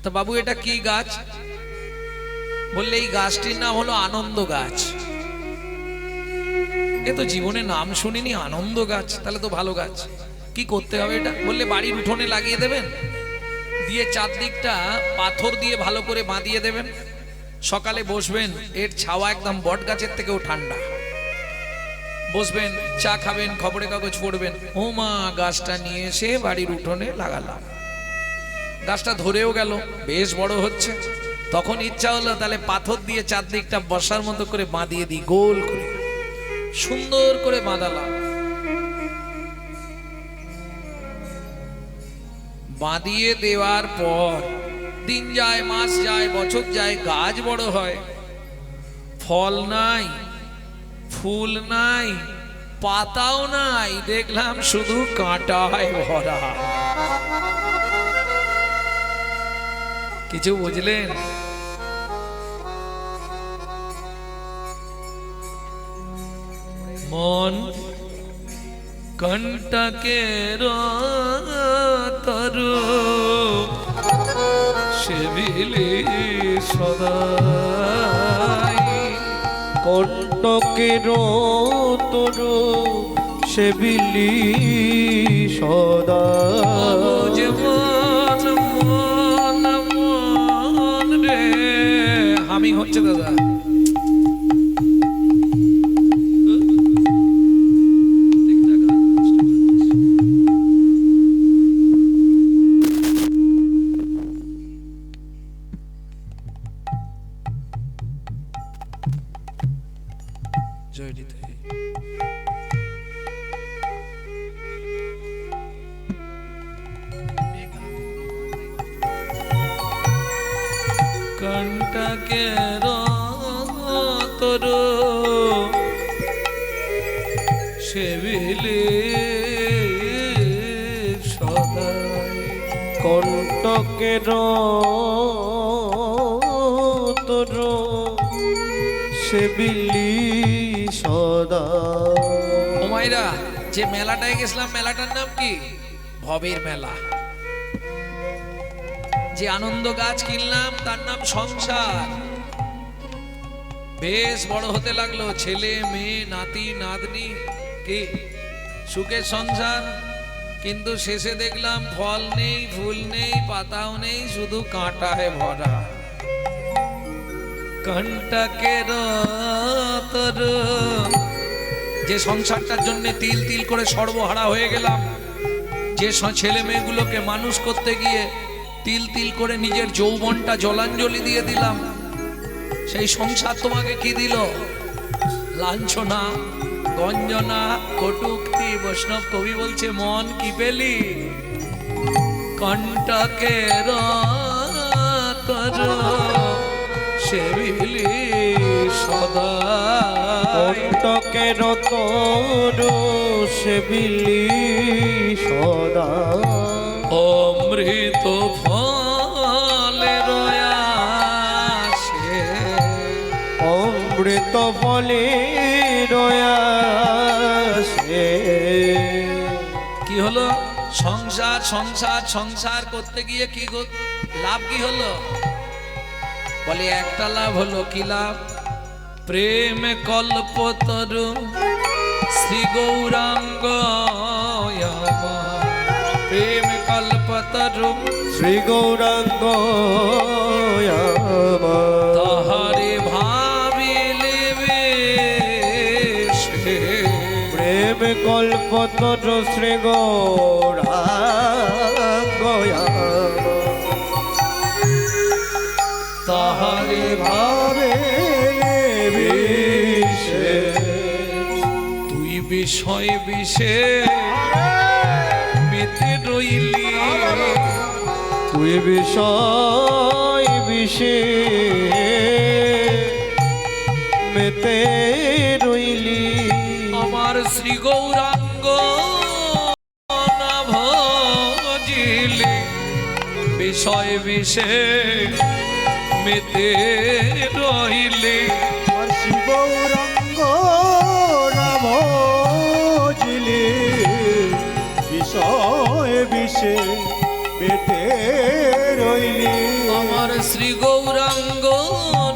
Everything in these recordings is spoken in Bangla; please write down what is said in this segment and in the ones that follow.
তো বাবু এটা কি গাছ? বললে এই গাছটির নাম হলো আনন্দ গাছ। এ তো জীবনে নাম শুনিনি, আনন্দ গাছ, তাহলে তো ভালো গাছ। কি করতে হবে এটা? বললে বাড়ির উঠোনে লাগিয়ে দেবেন, দিয়ে চারদিকটা পাথর দিয়ে ভালো করে বাঁধিয়ে দেবেন। সকালে বসবেন, এর ছাওয়া একদম বট গাছের থেকেও ঠান্ডা। বসবেন, চা খাবেন, খবরের কাগজ পড়বেন। ও মা, গাছটা নিয়ে এসে বাড়ির উঠোনে লাগালাম। গাছটা ধরেও গেল, বেশ বড় হচ্ছে। তখন ইচ্ছা হলো তাহলে পাথর দিয়ে চারদিকটা বসার মতো করে বাঁধিয়ে দিই, গোল করে সুন্দর করে বাঁধালাম। বাঁধিয়ে দেওয়ার পর দিন যায়, মাস যায়, বছর যায়, গাছ বড় হয়, ফল নাই, ফুল নাই, পাতাও নাই, দেখলাম শুধু কাঁটায় ভরা। কিছু বুঝলেন? মন কণ্টকের তরু সেবিলি সদাই। কণ্টকের তরু সেবিলি সদা। মন মন মন রে, হামিং হচ্ছে দাদা। কণ্টকের তরু সেবিলি সদাই। কণ্টকের তরু সেবিলি সদা। ও মাইরা, যে মেলাটায় গেছিলাম, মেলাটার নাম কি? ভবের মেলা। যে আনন্দ গাছ কিনলাম তার নাম সংসার। বেশ বড় হতে লাগলো, ছেলে মেয়ে নাতি নাতনি, কি সুখের সংসার। কিন্তু শেষে দেখলাম ফল নেই, ফুল নেই, পাতাও নেই, শুধু কাঁটায় ভরা। কণ্টকের তরু, যে সংসারটার জন্য তিল তিল করে সর্বহারা হয়ে গেলাম, যে ছেলে মেয়েগুলোকে মানুষ করতে গিয়ে তিল তিল করে নিজের যৌবনটা জলাঞ্জলি দিয়ে দিলাম, সেই সংসার তোমাকে কি দিল? লাঞ্ছনা, গঞ্জনা, কটূক্তি। বৈষ্ণব কবি বলছে, মন কি পেলি? কণ্টকের তরু সেবিলি সদা। কণ্টকের তরু সেবিলি সদা। অমৃত ফলের আশে, অমৃত ফলের আশে। কি হলো? সংসার সংসার সংসার করতে গিয়ে কি লাভ কি হলো? বলে একটা লাভ হলো। কি লাভ? প্রেম কল্পতরু শ্রী গৌরাঙ্গ। প্রেম কল্পতরু শ্রী গৌরাঙ্গ তাহারে ভাবিলে বেশে। প্রেম কল্পতরু শ্রী গৌরাঙ্গ তাহারে ভাবে বিষে। তুই বিষয় বিষে মেতে রইলি। তুই বিষয় বিষে মেতে রইলি। আমার শ্রী গৌরাঙ্গ না ভজিলি। বিষয় বিষে মেতে রইলি। শিব গৌরাঙ্গ নাম জিলে বিষয় বিষে বেটে রইলি। শ্রী গৌরাঙ্গ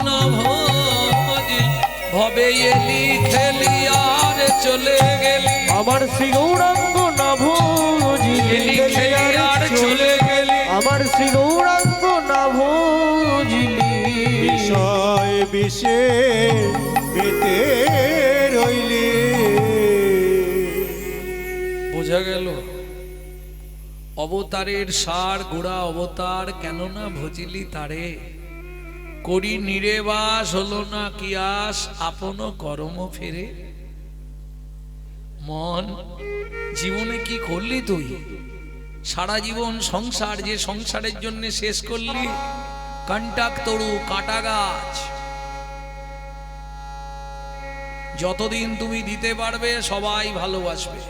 নভজিল ভবে এলি খেলি আর চলে গেলি আমার শ্রী গৌরাঙ্গ নভজিলি এলি খেলি আর চলে গেলি আমার শ্রী গৌরাঙ্গ নভজিলি বিষয় বিষে মেতে রইলি। বোঝা গেল অবতারের সার গোড়া অবতার, কেননা ভজিলি তারে করি নিরেবাস হলো না কিয়াস আপন কর্ম ফেরে। মন, জীবনে কি করলি তুই? সারা জীবন সংসার, যে সংসারের জন্য শেষ করলি কন্টাক তরু কাটা গাছ। যতদিন তুমি দিতে পারবে সবাই ভালোবাসবে,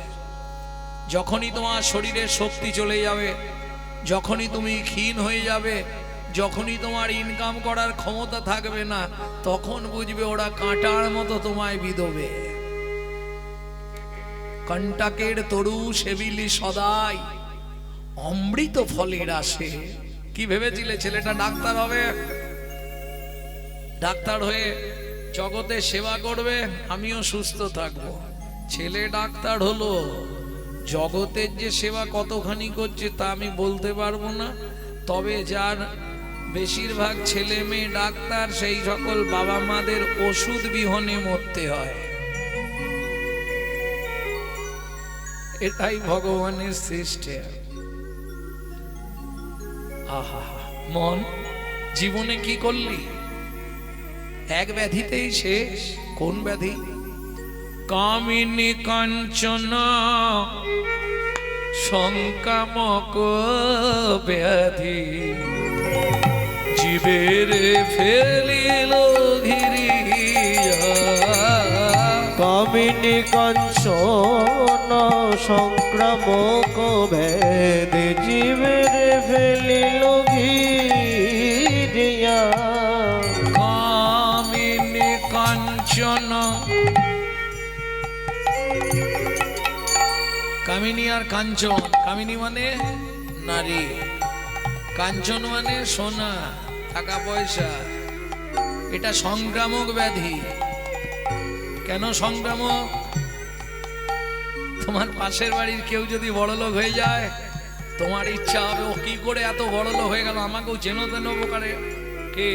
যখনই তোমার শরীরের শক্তি চলে যাবে, যখনই তুমি ক্ষীণ হয়ে যাবে, যখনই তোমার ইনকাম করার ক্ষমতা থাকবে না, তখন বুঝবে ওরা কাঁটার মতো তোমায় বিধবে। কন্টাকের তরু সেবিলি সদাই অমৃত ফলের আসে। কি ভেবেছিলে ছেলেটা ডাক্তার হবে, ডাক্তার হয়ে জগতে সেবা করবে, আমিও সুস্থ থাকবো? ছেলে ডাক্তার হলো, জগতের যে সেবা কতখানি করছে তা আমি বলতে পারবো না। তবে যার বেশিরভাগ ছেলে মেয়ে ডাক্তার, সেই সকল বাবা মাদের ওষুধ বিহনে মরতে হয়। এটাই ভগবানের সিস্টেম। আহা, মন, জীবনে কি করলি? এক ব্যাধিতেই শেষ। কোন ব্যাধি? কামিনী কাঞ্চনা সংকামক ব্যাধি জীবের ফেলিল ঘিরিয়া। কামিনী কাঞ্চন সংক্রামক ভেদে জীবের ফেলিল ঘিরিয়া। কামিনী কাঞ্চন, কামিনী আর কাঞ্চন, কামিনী মানে নারী, কাঞ্চন মানে সোনা টাকা পয়সা। এটা সংক্রামক ব্যাধি। কেন সংক্রামক? তোমার পাশের বাড়ির কেউ যদি বড়লোক হয়ে যায়, তোমার ইচ্ছা হবে ও কি করে এত বড়লোক হয়ে গেল, আমাকেও চেনো তেন উপকারে। কে?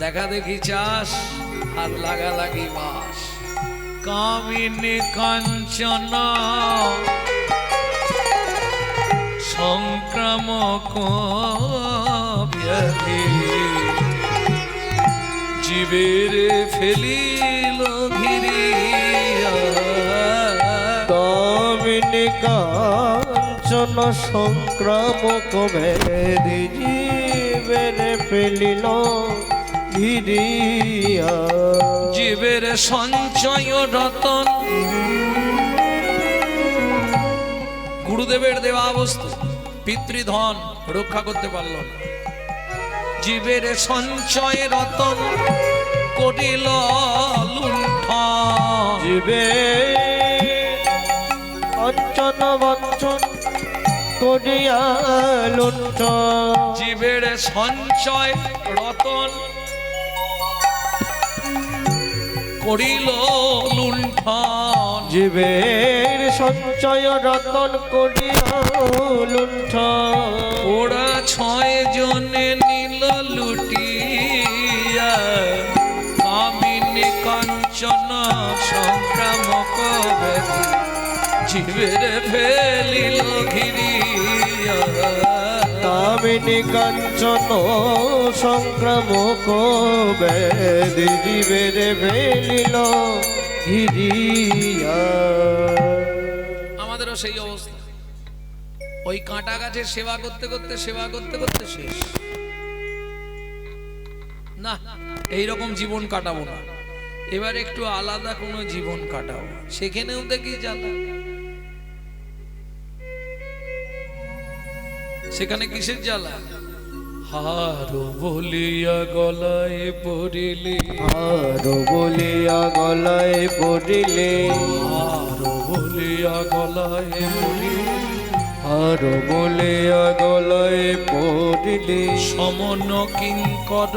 দেখা দেখি চাষ আর লাগালাগি বাস। কামিনী কাঞ্চন সংক্রামক ব্যাধি জীবের ফেলিল ঘিরিয়া। কামিনী কাঞ্চন সংক্রামক ভেদে জীবের ফেলিল ঘিরিয়া। জীবের সঞ্চয় রতন, গুরুদেবের দেওয়া বস্তু পিতৃধন রক্ষা করতে পারল না। জীবের সঞ্চয় রতন করিল লুণ্ঠন। জীবে অঞ্চন বঞ্চন করিয়া লুণ্ঠন। জীবের সঞ্চয় রতন করিল লুণ্ঠন। জীবের সঞ্চয় রতন করিয়া লুণ্ঠন। ওরা 6 জনে নিল লুটিয়া। কামিনী কাঞ্চন সংক্রামক ব্যাধি জীবের ফেলিল ঘিরিয়া। কামিনী কাঞ্চন সংক্রামক ব্যাধি জীবের ফেলিল ঘিরিয়া। আমাদেরও সেই অবস্থা। ওই কাঁটা গাছের সেবা করতে করতে শেষ। না, এইরকম জীবন কাটাবো না, এবার একটু আলাদা কোনো জীবন কাটাবো। সেখানেও দেখি জ্বালা। সেখানে কিসের জ্বালা? হারো বলিয়া গলায় পড়িলে, আরো বলিয়া গলায় পড়িলে, হারো বলিয়া গলায় পড়িলে, আর বলিয়া গলায় পড়িলে সমন কিঙ্কর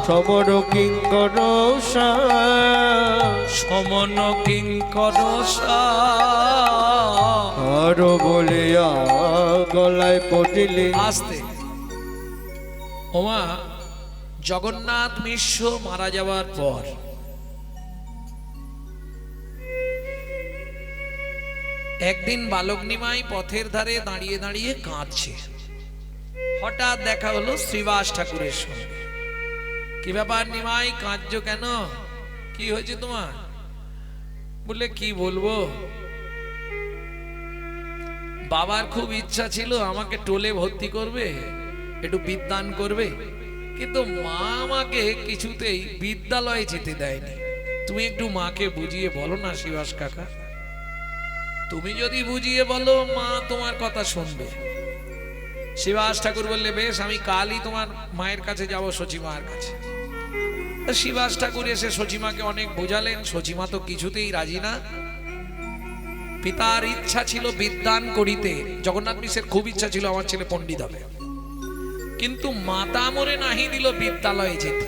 সমর কিঙ্কর সমন কিঙ্কর আর বলিয়া গলায় পড়িলে আসতে ওমা জগন্নাথ মিশ্র মারা যাওয়ার পর একদিন বালক নিমাই পথের ধারে দাঁড়িয়ে দাঁড়িয়ে কাঁদছে। হঠাৎ দেখা হলো শ্রীবাস ঠাকুরের সঙ্গে। কি ব্যাপার নিমাই, কাঁদছো কেন? কি হয়েছে তোমার? বললে কি বলবো, বাবার খুব ইচ্ছা ছিল আমাকে টোলে ভর্তি করবে, একটু বিদ্যান করবে, কিন্তু মা আমাকে কিছুতেই বিদ্যালয়ে যেতে দেয়নি। তুমি একটু মাকে বুঝিয়ে বলো না শ্রীবাস কাকা। তুমি যদি বুঝিয়ে বলো মা তোমার কথা শুনবে। শ্রীবাস ঠাকুর বললে বেশ, আমি কালই তোমার মায়ের কাছে যাব, সচিমার কাছে। শ্রীবাস ঠাকুর এসে সচিমাকে অনেক বোঝালেন, সচিমা তো কিছুতেই রাজি না। পিতার ইচ্ছা ছিল বিদ্যান করিতে, জগন্নাথ মিশ্রের খুব ইচ্ছা ছিল আমার ছেলে পণ্ডিত হবে, কিন্তু মাতা মরে নাহি দিল বিদ্যালয়ে যেতে।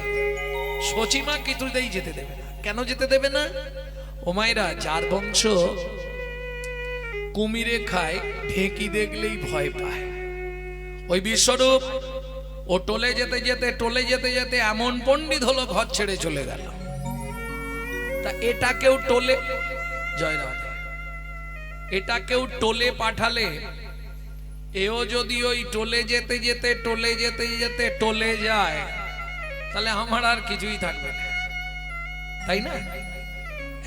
সচিমা কিছুতেই যেতে দেবে না। কেন যেতে দেবে না? ও মায়েরা, যার বংশ কুমিরে খায়, ঢেকি দেখলেই ভয় পায়। ওই বিশ্বরূপ ও টোলে যেতে যেতে এমন পণ্ডিত হলো ঘর ছেড়ে চলে গেল। তা এটা কেউ টোলে, জয় রাধে, এটা কেউ টোলে পাঠালে, এও যদি ওই টোলে যেতে টোলে যায়, তাহলে আমার আর কিছুই থাকবে না, তাই না?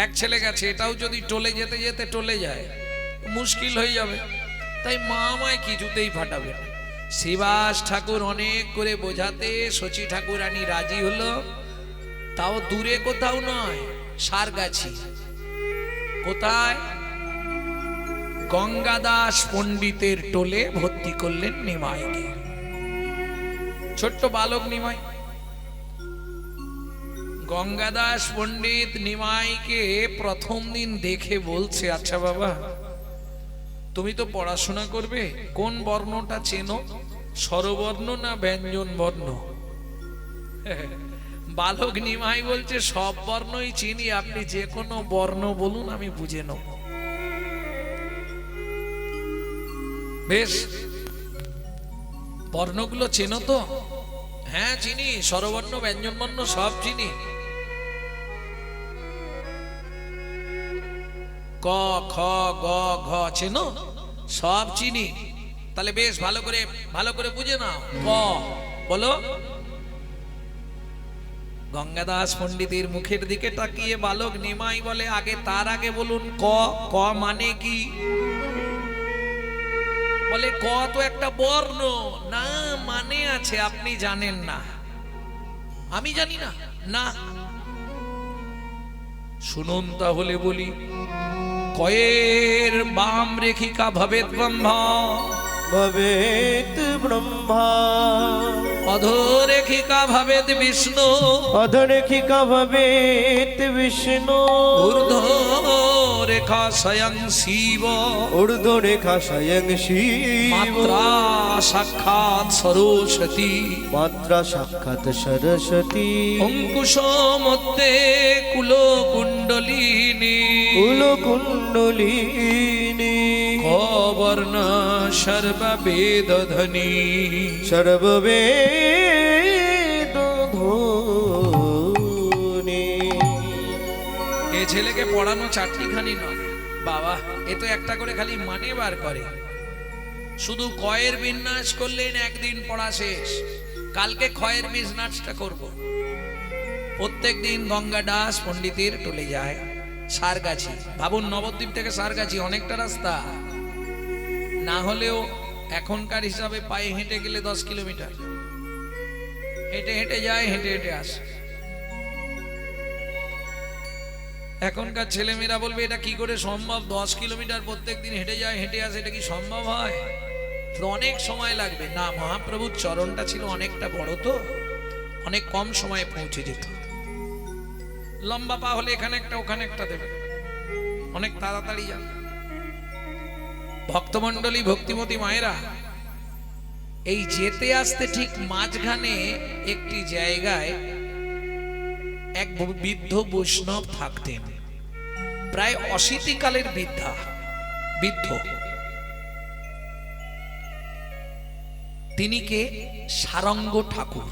এক ছেলে গেছে, এটাও যদি টোলে যেতে টোলে যায়, মুশকিল হয়ে যাবে। তাই মা আমায় কিছুতেই ফাটাবে না। শ্রীবাস ঠাকুর অনেক করে বোঝাতে শচী ঠাকুরানী রাজি হলো, তাও দূরে কোথাও নয়, সারগাছি। কোথায়? গঙ্গাদাস পণ্ডিতের টোলে ভর্তি করলেন নিমাইকে। ছোট্ট বালক নিমাই। গঙ্গাদাস পণ্ডিত নিমাইকে প্রথম দিন দেখে বলছে, আচ্ছা বাবা, তুমি তো পড়াশোনা করবে, কোন বর্ণটা চেনো, স্বরবর্ণ না ব্যঞ্জন বর্ণ? বালক নিমাই বলছে সব বর্ণই চিনি, আপনি যে কোনো বর্ণ বলুন, আমি বুঝে নেব। বেশ, বর্ণগুলো চেনো তো? হ্যাঁ চিনি, স্বরবর্ণ ব্যঞ্জন বর্ণ সব চিনি। ক, খ, গ, ঘ চেনো? সব চিনি। তাহলে বেশ ভালো করে বুঝে নাও। ক বলো। গঙ্গাদাস পণ্ডিতের মুখের দিকে তাকিয়ে বালক নিমাই বলে, তার আগে বলুন ক। ক মানে কি? বলে ক তো একটা বর্ণ। না, মানে আছে, আপনি জানেন না। আমি জানি না? না, শুনুন তাহলে বলি। কয়ের বাম রেখিকা ভবেত ব্রহ্মা, ভবেত ব্রহ্মা, অধোরেখিকা ভবেত বিষ্ণু, অধরেখিকা ভবেত বিষ্ণু, ঊর্ধ্বরেখা স্বয়ং শিব, ঊর্ধ্বরেখা স্বয়ং শিব, মাত্রা সাক্ষাৎ সরস্বতী, মাত্রা সাক্ষাৎ সরস্বতী, অঙ্কুশ মধ্যে কুলকুণ্ডলিনী, কুলকুণ্ডলিনী, ক বর্ণ সর্ববেদধ্বনি, সর্ববেদধ্বনি। এ ছেলেকে পড়ানো চারটিখানি নয় বাবা, এ তো একটা করে খালি মানে বার করে। শুধু কয়ের বিন্যাস করলেন, একদিন পড়া শেষ। কালকে ক্ষয়ের বিন্যাসটা করব। প্রত্যেক দিন গঙ্গাদাস পণ্ডিতের টোলে যায়, সারগাছি। ভাবুন, নবদ্বীপ থেকে সারগাছি অনেকটা রাস্তা, না হলেও এখনকার হিসাবে পায়ে হেঁটে গেলে 10 কিলোমিটার। হেঁটে যায়, হেঁটে আসে। এখনকার ছেলেমেয়েরা বলবে এটা কি করে সম্ভব, 10 কিলোমিটার প্রত্যেক দিন হেঁটে যায়, হেঁটে আসে, এটা কি সম্ভব হয়? তো অনেক সময় লাগবে না। মহাপ্রভুর চরণটা ছিল অনেকটা বড়, তো অনেক কম সময়ে পৌঁছে যেত। লম্বা পা হলে এখানে একটা ওখানে একটা দেবে, অনেক তাড়াতাড়ি যাবে। ভক্তমণ্ডলী, ভক্তিমতী মায়েরা, এই যেতে আসতে ঠিক মাঝখানে একটি জায়গায় এক বৃদ্ধ বৈষ্ণব থাকতেন, প্রায় ৮০ কালের বৃদ্ধ। তিনি কে? সারঙ্গ ঠাকুর।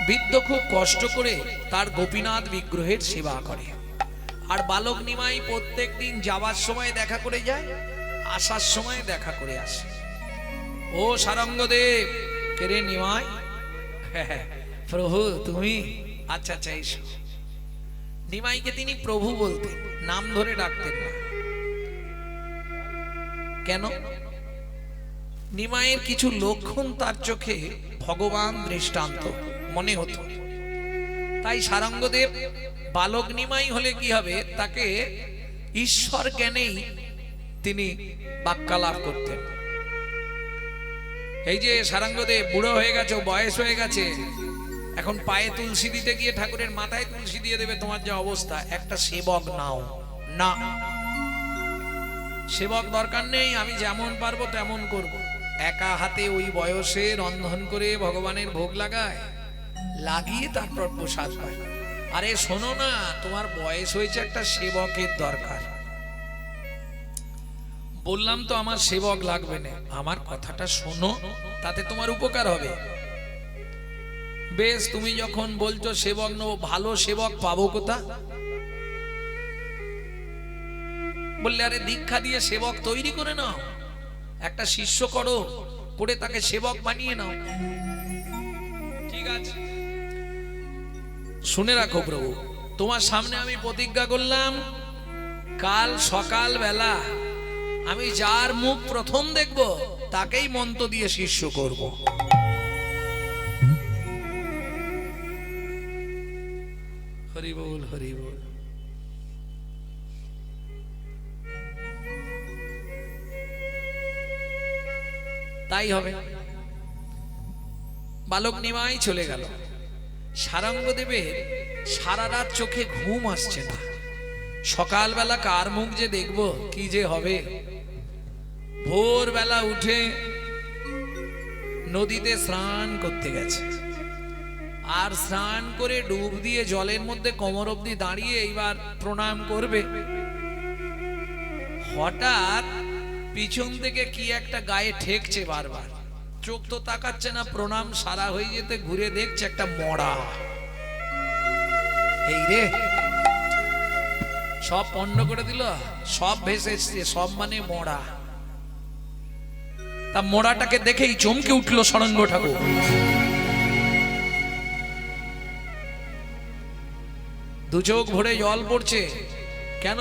বৃদ্ধ খুব কষ্ট করে তার গোপীনাথ বিগ্রহের সেবা করে, আর বালক নিমাই প্রত্যেক দিন যাওয়ার সময় দেখা করে যায়, আসার সময় দেখা করে আসে। ও সারঙ্গদেব, কেরে নিমাই? প্রভু তুমি? আচ্ছা আচ্ছা, এসো। নিমাইকে তিনি প্রভু বলতেন, নাম ধরে ডাকতেন না। কেন? নিমাইয়ের কিছু লক্ষণ তার চোখে ভগবান দৃষ্টান্ত মনে হতো। তাই সারঙ্গদেব বালক নিমাই হলে কি হবে, তাকে ঈশ্বর জ্ঞানেই তিনি বাক্যালাপ করতেন। এই যে সারঙ্গদেব বুড়ো হয়ে গেছে, বয়স হয়ে গেছে, এখন পায়ে তুলসী দিতে গিয়ে ঠাকুরের মাথায় তুলসী দিয়ে দেবে, তোমার যে অবস্থা, একটা সেবক নাও না। সেবক দরকার নেই, আমি যেমন পারবো তেমন করব। একা হাতে ওই বয়সে রন্ধন করে ভগবানের ভোগ লাগায়, লাগিয়ে তারপর প্রসাদ পায়। আরে শোনো না, তোমার বয়স হয়েছে, একটা সেবকের দরকার। বললাম তো আমার সেবক লাগবে না, আমার কথাটা শোনো, তাতে তোমার উপকার হবে। বেশ, তুমি যখন বলছো সেবক নেবো, ভালো সেবক পাবো কোথা? বললে আরে দীক্ষা দিয়ে সেবক তৈরি করে নাও, একটা শিষ্য করো, করে তাকে সেবক বানিয়ে নাও। ঠিক আছে, শুনে রাখো প্রভু, তোমার সামনে আমি প্রতিজ্ঞা করলাম, কাল সকাল বেলা আমি যার মুখ প্রথম দেখব তাকেই মন্ত্র দিয়ে শিষ্য করব। হরি বল, হরি বল। তাই হবে। বালক নিমাই চলে গেল। সারঙ্গদেবের সারা রাত চোখে ঘুম আসছে না। সকালবেলা কার মুখ যে দেখব, কি যে হবে। ভোরবেলা উঠে নদীতে স্নান করতে গেছে, আর স্নান করে ডুব দিয়ে জলের মধ্যে কোমর অবধি দাঁড়িয়ে এইবার প্রণাম করবে। হঠাৎ পিছন থেকে কি একটা গায়ে ঠেকছে বারবার, চোখ তো তাকাচ্ছে না, প্রণাম সারা হয়ে যেতে ঘুরে দেখছে একটা মরা। এই রে, সব পণ্ড করে দিল, সব ভেসে এসছে, সব মানে মরা। তা মরাটাকে দেখেই চমকে উঠলো সারঙ্গ ঠাকুর। দু চোখ ভরে জল পড়ছে। কেন?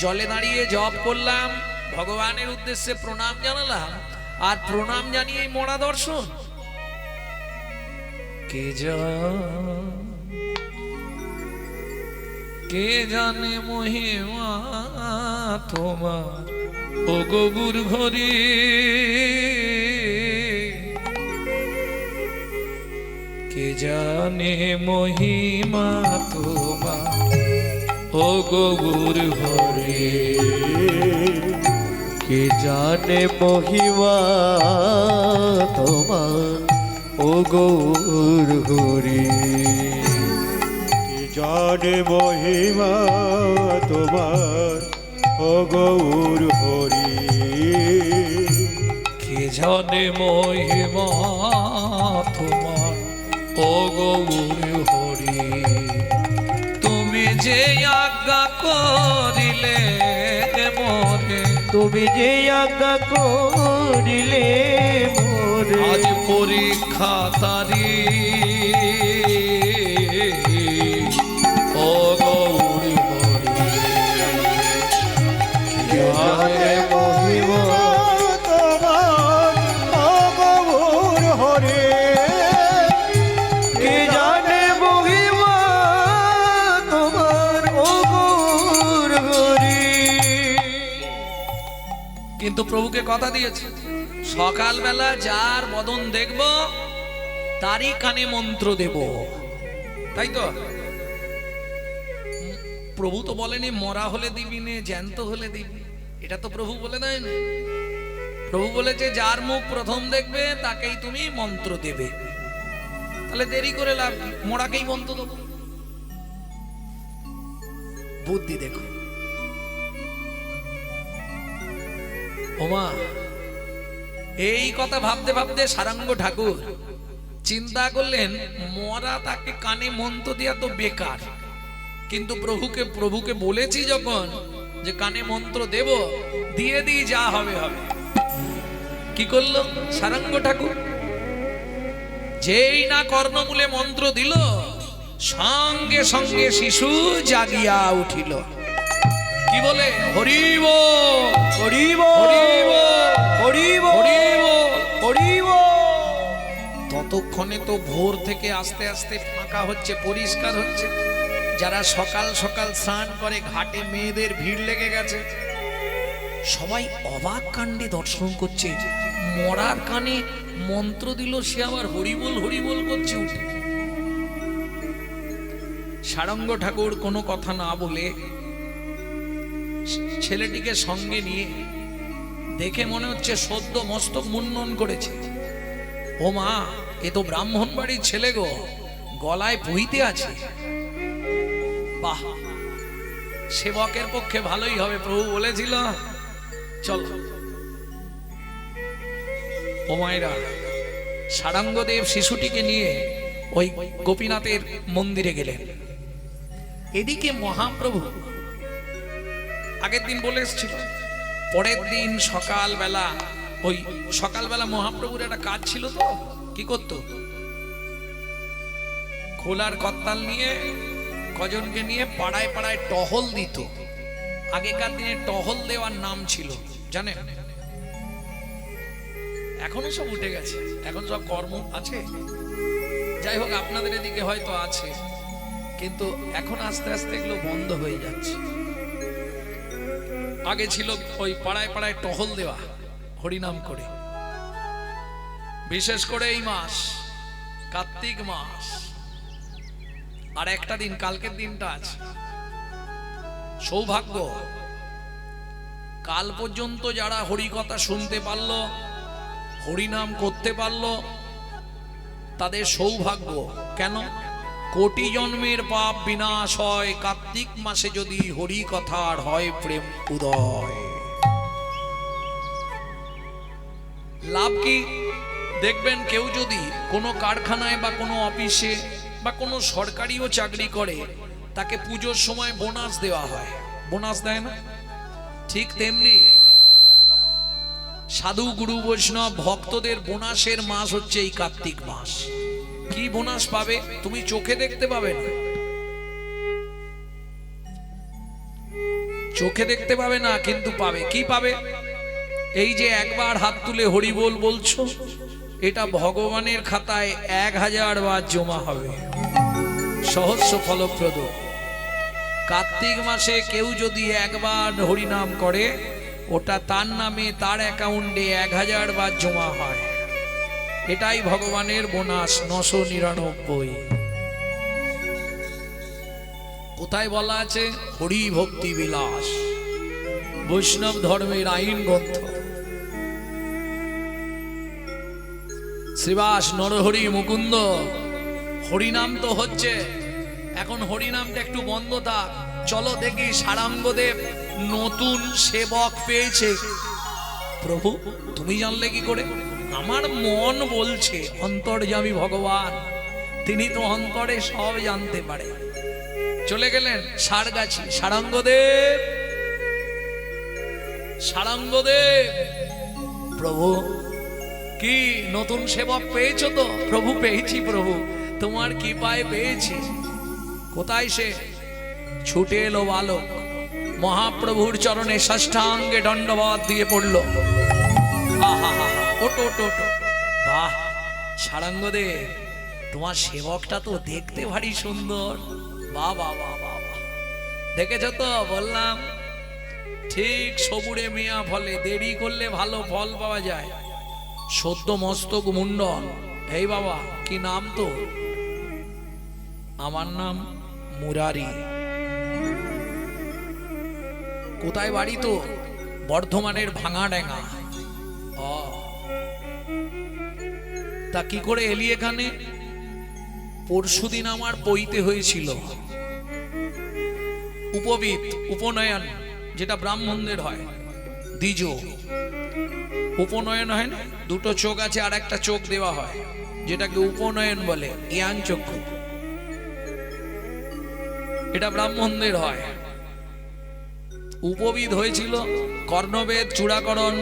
জলে দাঁড়িয়ে জপ করলাম, ভগবানের উদ্দেশ্যে প্রণাম জানালাম, আর প্রণাম জানিয়ে মরা দর্শন। কে জানে মহিমা তোমার, ও গৌর ঘরে। কে জানে মহিমা তোমার, ও গৌর ঘরে। কে জানে মহিমা তোমার, ও গৌর হরি। কে জানে মহিমা তোমার, ও গৌর হরি। কে জানে মহিমা তোমার, ও গৌর হরি। তুমি যে আজ্ঞা করিলে মোরে, তুমি যে আজ্ঞা করিলে মোরে। আজ পরীক্ষা তারি, ও গৌর হরি। কে জানে মহিমা তোমার, ও গৌর হরি। কে জানে মহিমা তোমার, ও গৌর হরি। কিন্তু প্রভুকে কথা দিয়েছে, সকালবেলা যার বদন দেখব তারই কানে মন্ত্র দেব। তাই তো প্রভু তো বলেনি মরা হলে দিবি নে, জ্যান্ত হলে দিবি, এটা তো প্রভু বলে দেয় না। প্রভু বলেছে যার মুখ প্রথম দেখবে তাকেই তুমি মন্ত্র দেবে। তাহলে দেরি করে লাভ কি, মরাকেই মন্ত্র দেবো। বুদ্ধি দেখো। ওমা, এই কথা ভাবতে ভাবতে সারাঙ্গ ঠাকুর চিন্তা করলেন মরা তাকে কানে মন্ত্র দেয়া তো বেকার, কিন্তু প্রভুকে বলেছি যখন যে কানে মন্ত্র দেব, দিয়ে দিই, যা হবে হবে। কি করলো সারাঙ্গ ঠাকুর? যেই না কর্ণমূলে মন্ত্র দিল, সঙ্গে সঙ্গে শিশু জাগিয়া উঠিল। কি বলে? হরিব হরিব হরিব হরিব হরিব। হরিব। ততক্ষণে তো ভোর থেকে আস্তে আস্তে ফাঁকা হচ্ছে, পরিষ্কার হচ্ছে। যারা সকাল সকাল স্নান করে ঘাটে মেয়েদের ভিড় লেগে গেছে। সবাই অবাক কাণ্ডে দর্শন করছে। মরার কানে মন্ত্র দিল, সে আবার হরিবোল হরিবোল করছে উঠে। সারঙ্গ ঠাকুর কোনো কথা না বলে ছেলেটিকে সঙ্গে নিয়ে, দেখে মনে হচ্ছে সদ্য মস্তক মুন্ডন করেছে। ও মা, এ তো ব্রাহ্মণ বাড়ির ছেলে গো, গলায় পুহিতে আছে। বাহ, সেবকের পক্ষে ভালোই হবে, প্রভু বলেছিল। চল ও মায়েরা, সারঙ্গদেব শিশুটিকে নিয়ে ওই গোপীনাথের মন্দিরে গেলেন। এদিকে মহাপ্রভু আগের দিন বলে এসেছিল, পরের দিন সকালবেলা, ওই সকালবেলা মহাপ্রভুর একটা কাজ ছিল। তো কি করত? খোলার কর্তাল নিয়ে কজনকে নিয়ে পাড়ায় পাড়ায় টহল দিত। আগেকার দিনে টহল দেওয়ার নাম ছিল, জানেন? এখনো সব উঠে গেছে, এখন সব কর্ম আছে। যাই হোক, আপনাদের এদিকে হয়তো আছে, কিন্তু এখন আস্তে আস্তে এগুলো বন্ধ হয়ে যাচ্ছে। আগে ছিল ওই পাড়ায় পাড়ায় টহল দেওয়া, হরিনাম করে। বিশেষ করে এই মাস, কার্তিক মাস, আর একটা দিন, কালকের দিনটা আছে। সৌভাগ্য, কাল পর্যন্ত যারা হরি কথা শুনতে পারলো, হরিনাম করতে পারলো, তাদের সৌভাগ্য। কেন? কোটি জন্মের পাপ বিনাশ হয় কার্তিক মাসে যদি হরি কথার হয় প্রেম উদয়। লাভ কি? দেখবেন কেউ যদি কোনো কারখানায় বা কোনো অফিসে বা কোনো সরকারিও চাকরি করে, তাকে পুজোর সময় বোনাস দেওয়া হয়। বোনাস দেয় না? ঠিক তেমনি সাধু গুরু বৈষ্ণব ভক্তদের বোনাসের মাস হচ্ছে এই কার্তিক মাস। কি বোনাস পাবে? তুমি চোখে দেখতে পাবে না, চোখে দেখতে পাবে না, কিন্তু পাবে। কি পাবে? এই যে একবার হাত তুলে হরি বল বলছো, এটা ভগবানের খাতায় 1000 বার জমা হবে, সহস্র ফলপ্রদ। কার্তিক মাসে কেউ যদি একবার হরিনাম করে, ওটা তার নামে, তার অ্যাকাউন্টে 1000 বার জমা হয়। এটাই ভগবানের বোনাস, 999। কোথায় বলা আছে? হরি ভক্তি বিলাস, বৈষ্ণব ধর্মের আইন গ্রন্থ। শ্রীবাস নরহরি মুকুন্দ, হরিনাম তো হচ্ছে। এখন হরিনামটা একটু বন্ধ থাক, চলো দেখি সারাঙ্গদেব নতুন সেবক পেয়েছে। প্রভু তুমি জানলে কি করে? আমার মন বলছে, অন্তর্যামী ভগবান, তিনি তো অন্তরে সব জানতে পারে। চলে গেলেন সারগাছি। সারাঙ্গদেব, সারাঙ্গদেব, প্রভু কি নতুন সেবক পেয়েছো তো? প্রভু পেয়েছি প্রভু, তোমার কৃপায় পেয়েছি। কোথায় সে? ছুটে এলো বালক, মহাপ্রভুর চরণে ষষ্ঠাঙ্গে দণ্ডবত দিয়ে পড়লো। ওটো ওটো ওটো। বাহ সারাঙ্গদেব, তোমার সেবকটা তো দেখতে ভারী সুন্দর। বাহ বাহ বাহ বাহ, দেখেছ তো? বললাম ঠিক সবুরে মিয়া ফলে, দেরি করলে ভালো ফল পাওয়া যায়। সদ্য মস্তক মুন্ডন। এই বাবা, কি নাম তো? আমার নাম মুরারি। কোথায় বাড়ি তো? বর্ধমানের ভাঙাডাঙ্গা। তা কি করে এলি এখানে? পরশুদিন আমার পইতে হয়েছিল উপবিত, উপনয়ন, যেটা ব্রাহ্মণদের হয়, দ্বিজ উপনয়ন হয় না, দুটো চোখ আছে আর একটা চোখ দেওয়া হয়, যেটাকে উপনয়ন বলে, জ্ঞান চক্ষু, এটা ব্রাহ্মণদের হয়। উপবিদ হয়েছিল, কর্ণবেদ চূড়াকরণ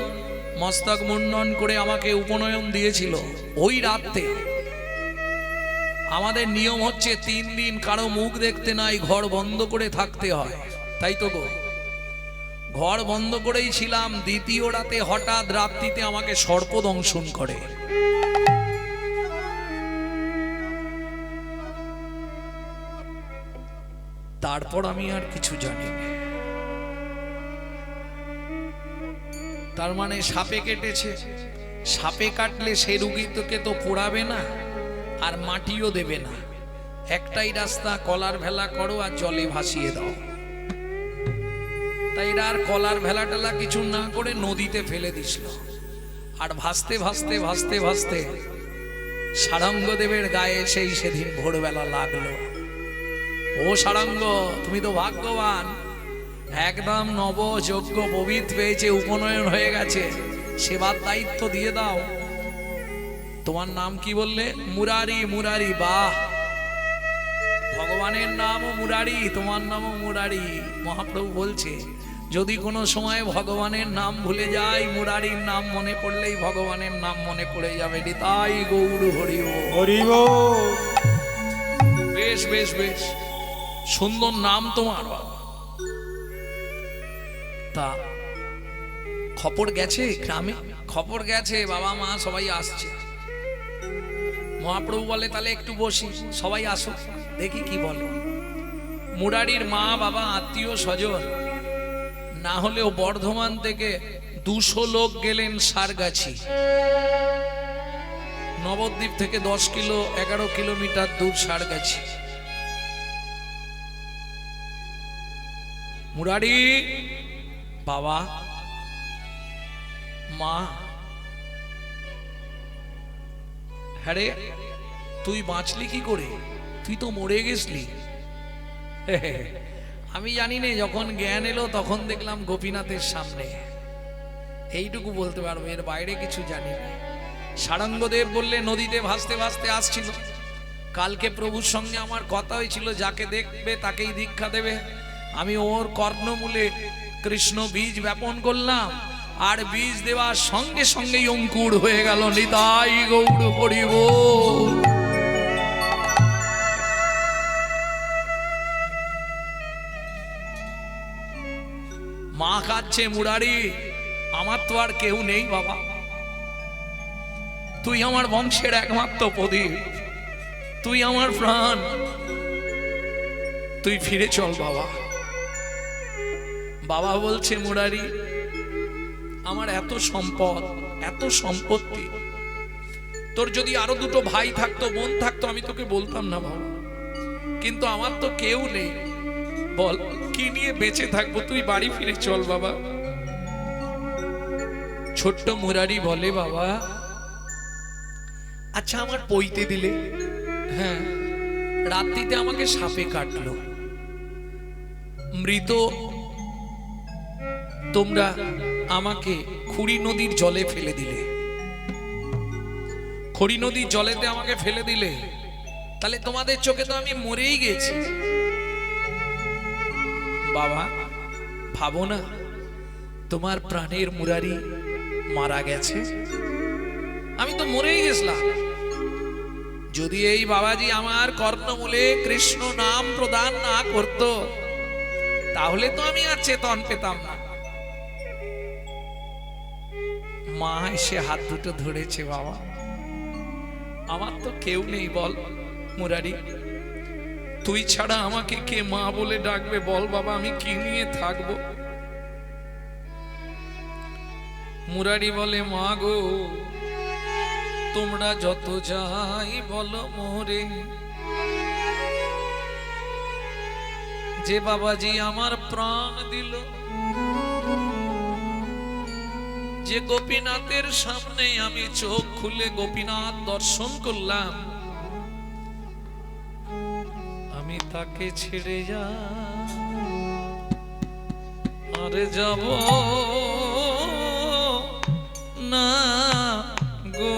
মস্তক মুন্ডন করে আমাকে উপনয়ন দিয়েছিল। ওই রাতে আমাদের নিয়ম হচ্ছে 3 দিন কারো মুখ দেখতে নাই, ঘর বন্ধ করে থাকতে হয়, তাই তো গো? ঘর বন্ধ করেই ছিলাম। দ্বিতীয় রাতে হঠাৎ রাত্রিতে আমাকে সর্প দংশন করে। তারপর আমি আর কিছু জানি না। তার মানে সাপে কেটেছে। সাপে কাটলে সে রুগীকে তো পোড়াবে না আর মাটিও দেবে না। একটাই রাস্তা, কলার ভেলা করো আর জলে ভাসিয়ে দাও। তাই এরা আর কলার ভেলা টেলা কিছু না করে নদীতে ফেলে দিছিল। আর ভাসতে ভাসতে ভাসতে ভাসতে সারঙ্গদেবের গায়ে সেই সেদিন ভোরবেলা লাগলো। ও সারঙ্গ, তুমি তো ভাগ্যবান, একদম নবযজ্ঞ পবিত পেয়েছে, উপনয়ন হয়ে গেছে, সেবার দায়িত্ব দিয়ে দাও। তোমার নাম কি বললে? মুরারি। মুরারি, বাহ, ভগবানের নামও মুরারি, তোমার নামও মুরারি। মহাপ্রভু বলছে যদি কোনো সময় ভগবানের নাম ভুলে যাই, মুরারির নাম মনে পড়লেই ভগবানের নাম মনে পড়ে যাবে। তাই গৌর হরি বল। হরি বল। বেশ বেশ বেশ সুন্দর নাম তোমার। তা খবর গেছে গ্রামে? খবর গেছে, বাবা মা সবাই আসছে। মহাপ্রভু বলে তাহলে একটু বসি, সবাই আসুক, দেখি কি বলে। মুরারির মা বাবা আত্মীয় স্বজন না হলেও বর্ধমান থেকে 200 লোক গেলেন সারগাছি। নবদ্বীপ থেকে 11 কিলোমিটার দূর সারগাছি। মুরারি, বাবা, মা, হ্যাঁ রে, তুই বাঁচলি কি করে? তুই তো মরে গেছলি। আমি জানি না, যখন জ্ঞান এলো তখন দেখলাম গোপীনাথের সামনে। এইটুকু বলতে পারবো, এর বাইরে কিছু জানি না। সারঙ্গদেব বললে নদীতে ভাসতে ভাসতে আসছিল। কালকে প্রভুর সঙ্গে আমার কথা হয়েছিল, যাকে দেখবে তাকেই দীক্ষা দেবে। আমি ওর কর্ণমূলে কৃষ্ণ বীজ বপন করলাম, আর বীজ দেওয়ার সঙ্গে সঙ্গেই অঙ্কুর হয়ে গেল। নিতাই গৌর হরি বল। মা কাঁদছে, মুরারি আমার তো আর কেউ নেই বাবা, তুই আমার বংশের একমাত্র প্রদীপ, তুই আমার প্রাণ, তুই ফিরে চল বাবা। বাবা বলছে, মুরারি আমার এত সম্পদ, এত সম্পত্তি, তোর যদি আরো 2টো ভাই থাকতো, বোন থাকতো, আমি তোকে বলতাম না বাবা, কিন্তু আমার তো কেউ নেই, বল কি নিয়ে বেঁচে থাকবো, তুই বাড়ি ফিরে চল বাবা। ছোট্ট মুরারি বলে, বাবা আচ্ছা আমার পইতে দিলে? হ্যাঁ, রাত্রিতে আমাকে সাপে কাটলো, মৃত তোমরা আমাকে খড়ি নদীর জলে ফেলে দিলে, খড়ি নদীর জলেতে আমাকে ফেলে দিলে, তাহলে তোমাদের চোখে তো আমি মরেই গেছি। বাবা ভাবো না, তোমার প্রাণের মুরারি মারা গেছে, আমি তো মরেই গেছিলাম। যদি এই বাবাজি আমার কর্ণমূলে কৃষ্ণ নাম প্রদান না করত, তাহলে তো আমি আর চেতন পেতাম না। মা এসে হাত দুটো ধরেছে, বাবা আমার তো কেউ নেই, বল মুরারি তুই ছাড়া আমাকে কে মা বলে ডাকবে, বল বাবা আমি কি নিয়ে থাকবো? মুরারি বলে, মা গো তোমরা যত যাই বলো মোরে, যে বাবাজি আমার প্রাণ দিল, যে গোপীনাথের সামনে আমি চোখ খুলে গোপীনাথ দর্শন করলাম, আমি তাকে ছেড়ে যা আর যাব না গো।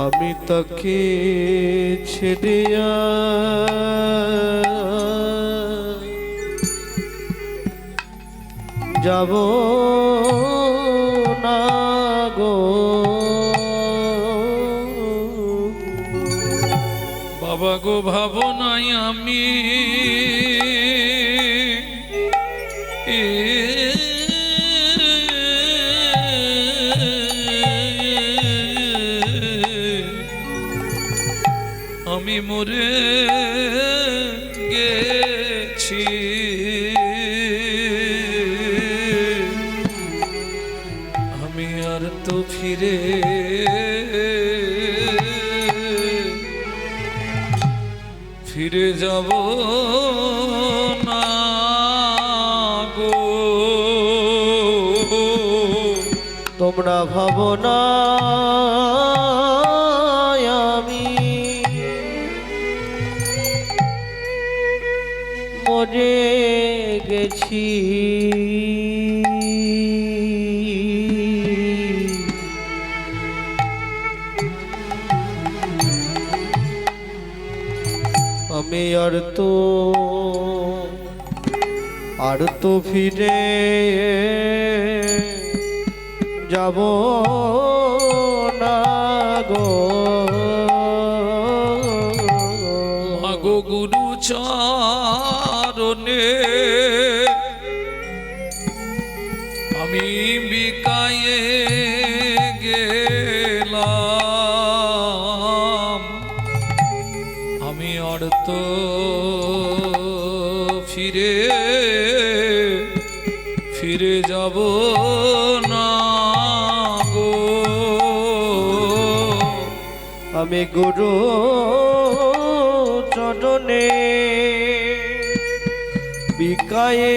আমি তাকে ছেড়ে যাব না গো। বাবা গো ভাবনাই আমি আমি মরে গেছি, আমি আর তো ফিরে ফিরে যাব না গো। তোমরা ভাবো না আমি মরে গেছি, আমি আর তো ফিরে যাব না গো। মাগো গুরু চরণে আমি বিকায়ে গেলাম, আমি আর তো ফিরে ফিরে যাব না গো। আমি গুরু চরণে বিকায়ে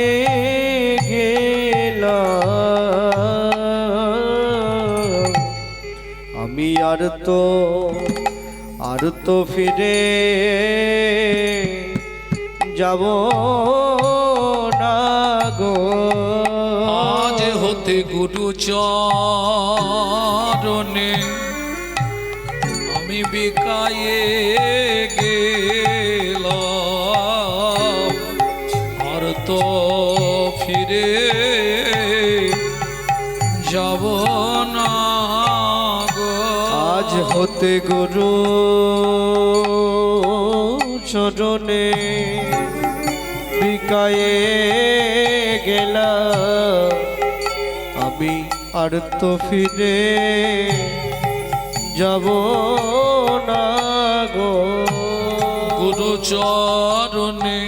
গেলাম, আমি আর তো ফিরে যাব না গো। আজ হতে গুরু চরণে আমি বিকায়ে গেলাম, আর তো ফিরে যাব না গো। আজ হতে গুরু চরণে বিকায়ে গেলাম, আমি আর তো ফিরে যাব না গো। গুরু চরণে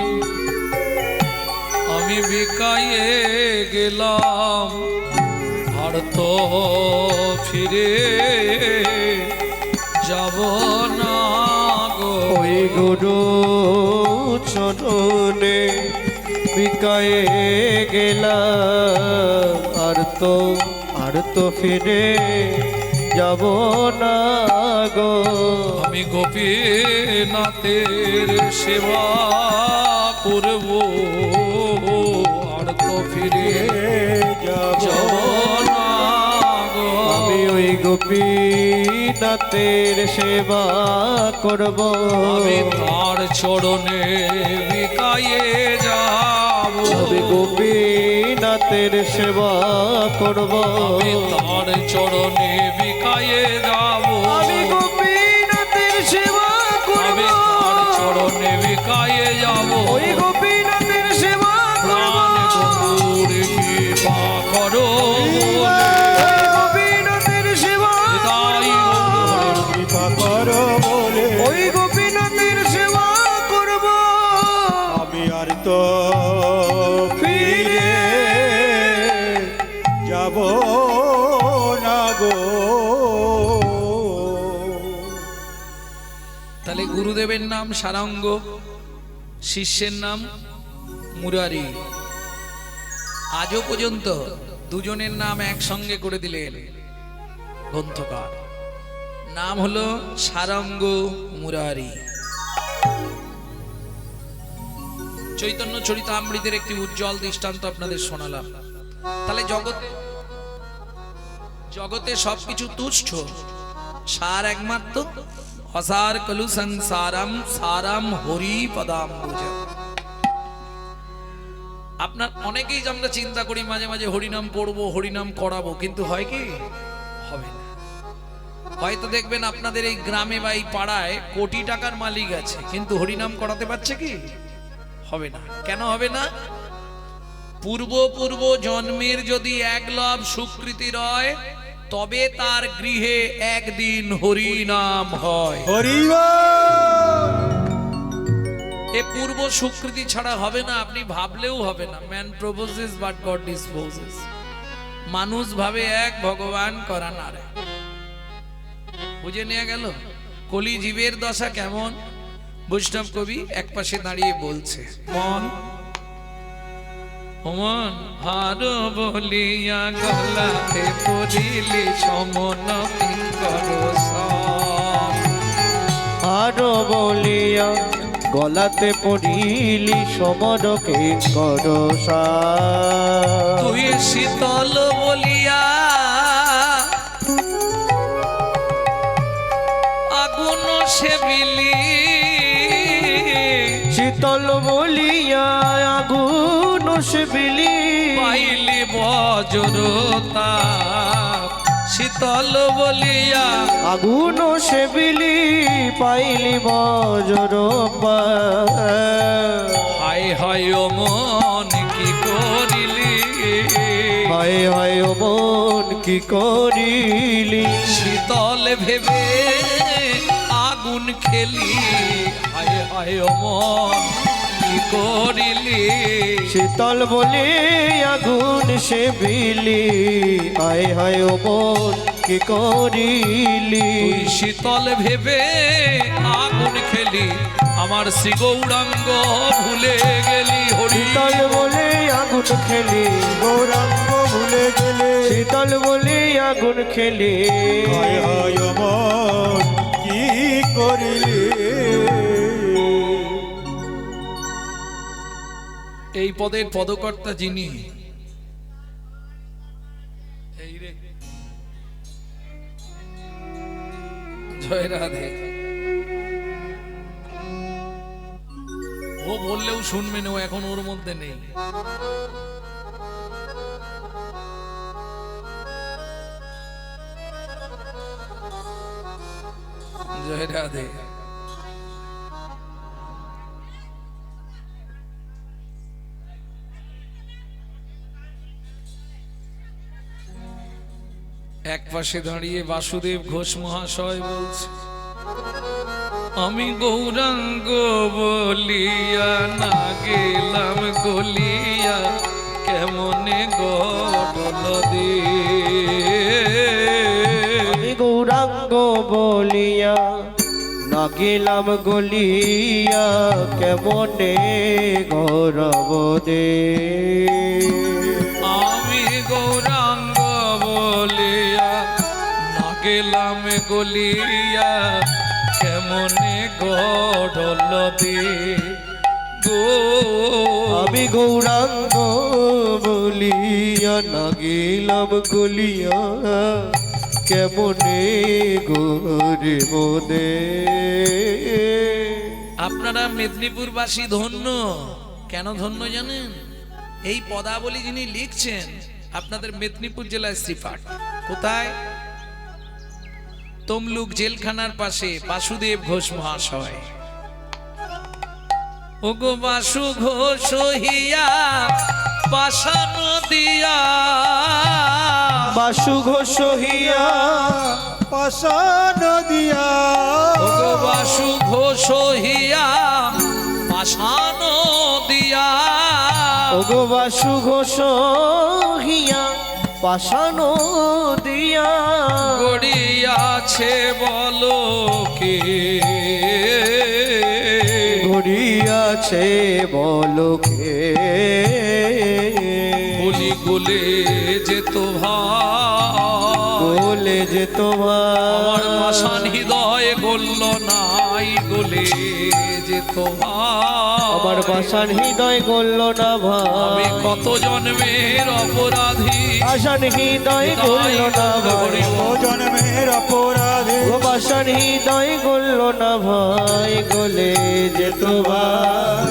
আমি বিকায়ে গেলাম, আর তো ফিরে যাব না গো। ওই গুরু চরণে বিকায়ে গেলাম, আর তো ফিরে যাব না গো। আমি গোপীনাথের সেবা করব, আর তো ফিরে যাব যাব না গো। আমি ওই গোপীনাথের সেবা করব, আমি তার চরণে বিকায়ে যাব। আমি গোপীনাথের সেবা করব, আমি তার চরণে বিকায়ে যাব। আমি গোপীনাথের সেবা করব, আমি তার চরণে বিকায়ে যাব। ওই গোপীনাথের সেবা প্রাণ গৌর কৃপা করো বলে, গোপীনাথের সেবা হৃদয় গৌর কৃপা করো বলে, ওই গোপীনাথের সেবা করব, আমি আর তো ফিরে যাব না গো। গুরুদেবের নাম সারঙ্গ, শিষ্যের নাম মুরারি। আজও পর্যন্ত দুজনের নাম একসঙ্গে করে দিলেন গ্রন্থকার, নাম হলো সারঙ্গ মুরারি। চৈতন্য চরিতামৃতের একটি উজ্জ্বল দৃষ্টান্ত আপনাদের শোনালাম। তাহলে জগতে সবকিছু তুচ্ছ, সার একমাত্র অসার কলু সংসারম সারাম হরি পদাম্বুজ। আপনার অনেকেই আমরা চিন্তা করি মাঝে মাঝে হরিনাম করব, হরিনাম করাবো, কিন্তু হয় কি? হবে না। হয়তো দেখবেন আপনাদের এই গ্রামে বা এই পাড়ায় কোটি টাকার মালিক আছে, কিন্তু হরিনাম করাতে পারছে কি? হবে না। কেন হবে না? পূর্ব জন্মের যদি একলব সুকৃতি রয়, তবে তার গৃহে একদিন হরিনাম হয়। এ পূর্ব সুকৃতি ছাড়া হবে না, আপনি ভাবলেও হবে না। Man proposes but god disposes. মানুষ ভাবে এক, ভগবান করা না রে। বুঝে নেওয়া গেল কলি জীবের দশা কেমন। বৈষ্ণব কবি এক পাশে দাঁড়িয়ে বলছে, মন মন হার বলিয়া গলাতে পড়িলি সমন কিঙ্কর সম। আর বলিয়া গলাতে পড়িলি সমর কিঙ্কর সম। তুই শীতল বলিয়া আগুন সেবিলি, শীতল বলিয়া আগুন সেবিলি, পাইলি বজ্রতা। শীতল বলিয়া আগুন সেবিলি, পাইলি বজ্র। হায় হায় ও মন কি করিলি, হায় হায় ও মন কি করিলি, শীতল ভেবে আগুন খেলি। হায় হায় ও মন কি করিলি, শীতল বলে আগুন সেবিলি, হায় হায় ও মন কি করিলি। তুই শীতল ভেবে আগুন খেলি, আমার শ্রী গৌরাঙ্গ ভুলে গেলি হরি। শীতল বলে আগুন খেলি, গৌরাঙ্গ ভুলে গেলে, শীতল বলে আগুন খেলি, হায় হায় ও মন কি করিলি। এই পদের পদকর্তা যিনি, এই রে জয় রাধে। ও বললেও শুনবে না, ও এখন ওর মধ্যে নেই। জয় রাধে। এক পাশে দাঁড়িয়ে বাসুদেব ঘোষ মহাশয় বলছে, আমি গৌরাঙ্গ বলিয়া না গেলাম গলিয়া, কেমনে গডল দে। আমি গৌরাঙ্গ বলিয়া না গেলাম গলিয়া, কেমনে গৌরব দে। আমি গৌরাঙ্গ বলিয়া না গেলাম গলিয়া, কেমনে গডল দে গো। আমি গৌরাঙ্গ বলিয়া না গেলাম গলিয়া, কেমনে গরিব দে। আপনারা মেদিনীপুরবাসী ধন্য। কেন ধন্য জানেন? এই পদাবলী যিনি লিখছেন আপনাদের মেদিনীপুর জেলায় শ্রীপাঠ। কোথায়? তমলুক জেলখানার পাশে বাসুদেব ঘোষ মহাশয়। ওগো বাসু ঘোষ হিয়া পাশান দিয়া, বাসু ঘোষ হিয়া পাশান দিয়া, ওগো বাসু ঘোষ হিয়া পাশান দিয়া, ওগো বাসু ঘোষ হিয়া পাশান দিয়া, গড়িয়াছে বলো কে করিয়াছে বলো কে বলি গোলে যেত ভাই বলে যে আমার তোমার পাষাণ হৃদয় গলল নাই গোলে যেত ভাই আমার বাসান হৃদয় গড়ল না আমি ভাই কত জন্মের অপরাধী বাসান হৃদয় গড়ল না ভাই ও জন্মের অপরাধে ও বাসান হৃদয় গড়ল না ভাই গলে যে তোমার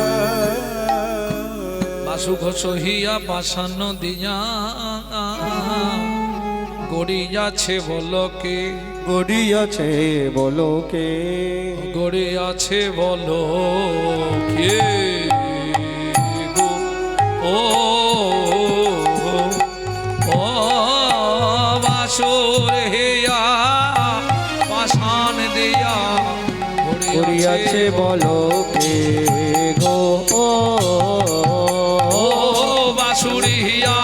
বাসু ঘষহিয়া পাষাণ দিয়া গড়িয়াছে বলকে গড়িয়াছে বলো কে গড়িয়াছে বলো কে গো? ও ও বাসুর হেয়া পাষাণ দিয়া গড়িয়াছে বলো কে গো ও বাসুরি হিয়া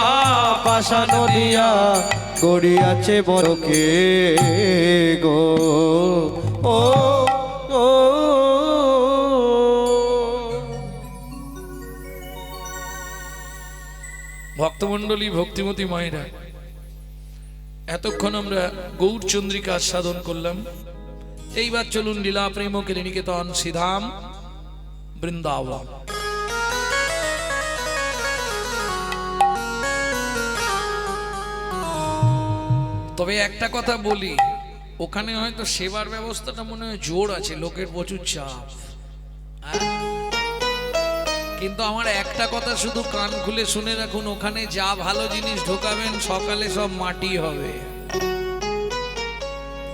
পাশা নদিয়া গড়িয়াছে বলো কে গো ও ও ভক্তমণ্ডলী ভক্তিমতী মায়েরা, এতক্ষণ আমরা গৌরচন্দ্রিকা আস্বাদন করলাম। এইবার চলুন লীলা প্রেম নিকেতন শ্রীধাম বৃন্দাবন। তবে একটা কথা বলি, ওখানে হয়তো সেবার ব্যবস্থাটা মনে হয় জোর আছে, লোকের প্রচুর চাপ। কিন্তু আমার একটা কথা শুধু কান খুলে শুনে রাখুন, ওখানে যা ভালো জিনিস ঢোকাবেন সকালে সব মাটি হবে।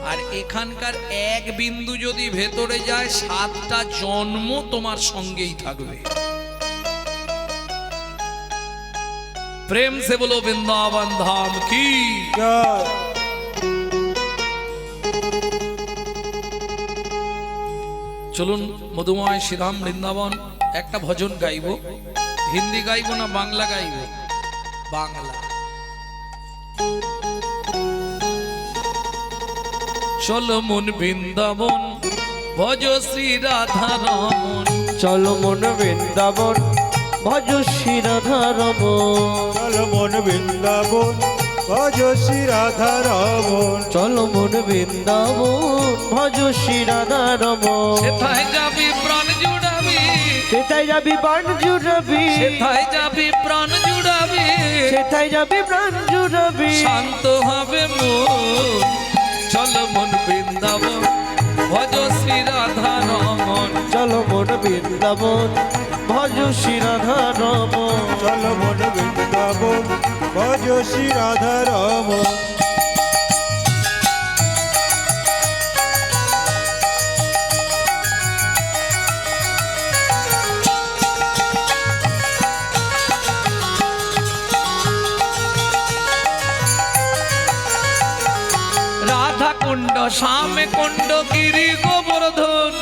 আর এখানকার এক বিন্দু যদি ভেতরে যায় 7টা জন্ম তোমার সঙ্গেই থাকবে। প্রেম সে বলো বৃন্দাবন ধাম কি। জয়। চলুন মধুময় শ্রীধাম বৃন্দাবন একটা ভজন গাইব। হিন্দি গাইব না বাংলা গাইব? বাংলা। চলো মন বৃন্দাবন ভজ শ্রী রাধা রমন। চলো মন বৃন্দাবন ভজ শ্রী রাধা রমন চলো মন বৃন্দাবন ভজ শ্রী রাধা রমন চলো মন বৃন্দাবন ভজ শ্রী রাধা রমন সেথায় যাবি প্রাণ জুড়াবি, সেটাই যাবি প্রাণ জুড়াবি সেথায় যাবি প্রাণ জুড়াবি, সেটাই যাবি প্রাণ জুড়াবি শান্ত হবে মন। চলো মন বৃন্দাবন ভজ শ্রী রাধা রমন। চলো মন বৃন্দাবন ভজ শ্রী রাধা রমন চলো মন বৃন্দাবন ভজ শ্রী রাধা রমন রাধা কুণ্ড শ্যামে কুণ্ড গিরি গোবর্ধন,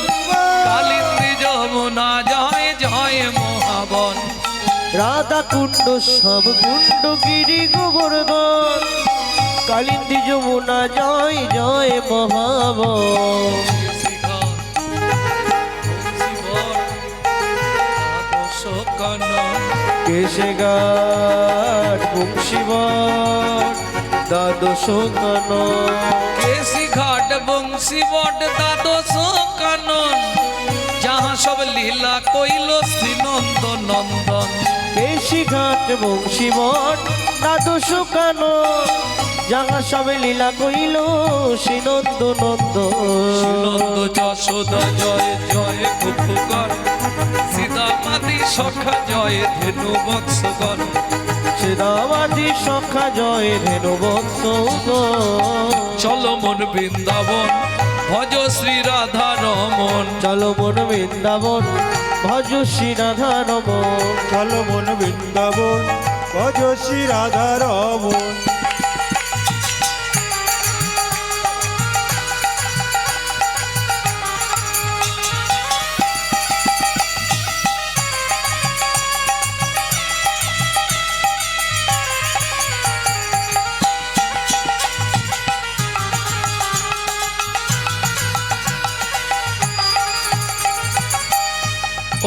কালিন্দী যমুনা জয় জয় মহাবন। রাধা কুণ্ড সব কুণ্ড গিরি গোবর্ধন কালিন্দী যমুনা জয় জয় মহাবন কেশে গাট বংশীবট দ্বাদশ কানন কেশি ঘাট বংশী বট দ্বাদশ কানন, যাহা সব লীলা কইল শ্রীনন্দ নন্দন। কেশি ঘাট বংশীবট দ্বাদশ কানন যাহা সবে লীলা কইল শ্রীনন্দ নন্দ নন্দ যশোদা জয় জয় কুকুগণ, সীতামাতি সখা জয় ধেনু বৎসগণ। শ্রীরামাদি সখা জয় ধেনু বৎস চলো মন বৃন্দাবন ভজ শ্রী রাধা রমন। চলো মন বৃন্দাবন ভজ শ্রী রাধা রমন চলো মন বৃন্দাবন ভজ শ্রী রাধা রমন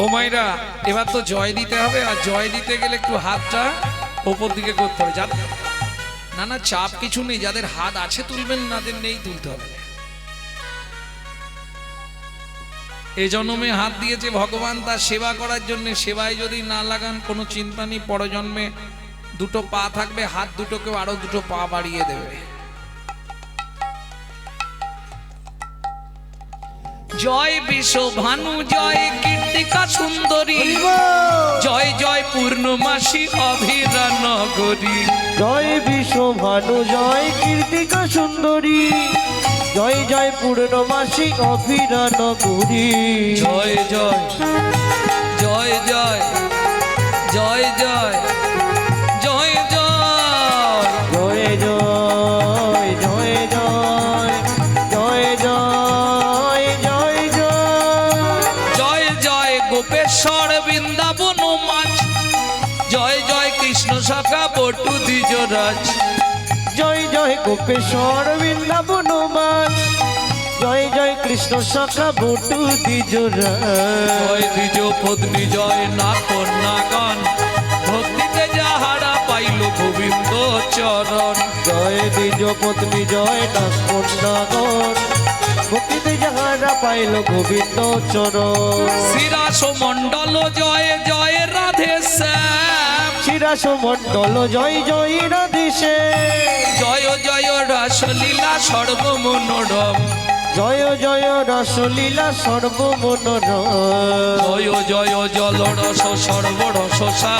ও ও মাইরা, এবার তো জয় দিতে হবে, আর জয় দিতে গেলে একটু হাতটা ওপর দিকে করতে হবে। না না, চাপ কিছু নেই, যাদের হাত আছে তুলবেন, নাদের নেই তুলতে হবে। এ জন্মে হাত দিয়েছে ভগবান তার সেবা করার জন্য, সেবায় যদি না লাগান কোনো চিন্তা নেই, পরজন্মে দুটো পা থাকবে, হাত দুটোকেও আরো দুটো পা বাড়িয়ে দেবে। জয় বিশ্ব ভানু, জয় কীর্তিকা সুন্দরী, জয় জয় পূর্ণমাসী অভিরা নগরী। জয় বিশ্ব ভানু, জয় কীর্তিকা সুন্দরী, জয় জয় পূর্ণমাসী অভিরা নগরী। জয় জয় জয় জয় জয় জয় জয় জয় জয় জয় জয় জয় জয় জয় জয় জয় জয় জয় গোপেশ্বর বৃন্দাবন মাছ, জয় জয় কৃষ্ণ শাখা বটু দ্বিজরাজ। জয় জয় গোপেশ্বর বৃন্দাবন মাছ, জয় জয় কৃষ্ণ শাখা বটু দ্বিজরাজ। জয় দ্বিজ পত্নী, জয় না কন্যাগণ, ভক্তিতে যাহারা পাইল গোবিন্দ চরণ। জয় দ্বিজ পত্নী, জয় না কন্যাগণ, ভক্তিতে যাহারা পাইল গোবিন্দ চরণ। শিরাস মণ্ডল, জয় জয় রাধে শ্যাম, শিরাস মণ্ডল, জয় জয় রাধেশে। জয় জয় রাসলীলা সর্বমনোরম, জয় জয় রাসলীলা সর্বমনোরম। জয় জয় জলরস সর্বরসসা,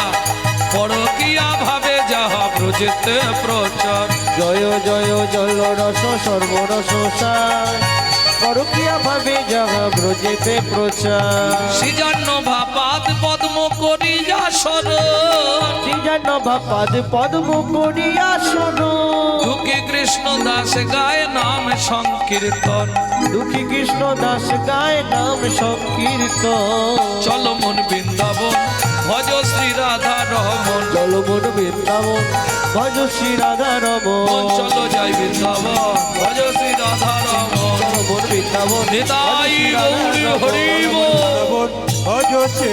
পরকীয়া ভাবে যাহা ব্রজেতে প্রচার। জয় জয় জলরস সর্বরসার, পরকীয়া ভাবে যাহা ব্রজেতে প্রচার। সৃজন্য ভাপাদ পদ্ম করিয়া শরণ, শ্রীজান ভাপাদ পদ্ম করিয়া শোনো। দুঃখী কৃষ্ণ দাস গায় নাম সংকীর্তন, দুঃখী কৃষ্ণ দাস গায় নাম সংকীর্তন। চল মন বৃন্দাবন, ভজ শ্রী রাধা রমন। চল মন বৃন্দাবন, ভজ শ্রী রাধা রমন। চলো যাই বৃন্দাবন, ভজ শ্রী রাধা রমন। চল মন বৃন্দাবন, নিতাই গৌরী হরি বল। ভজছে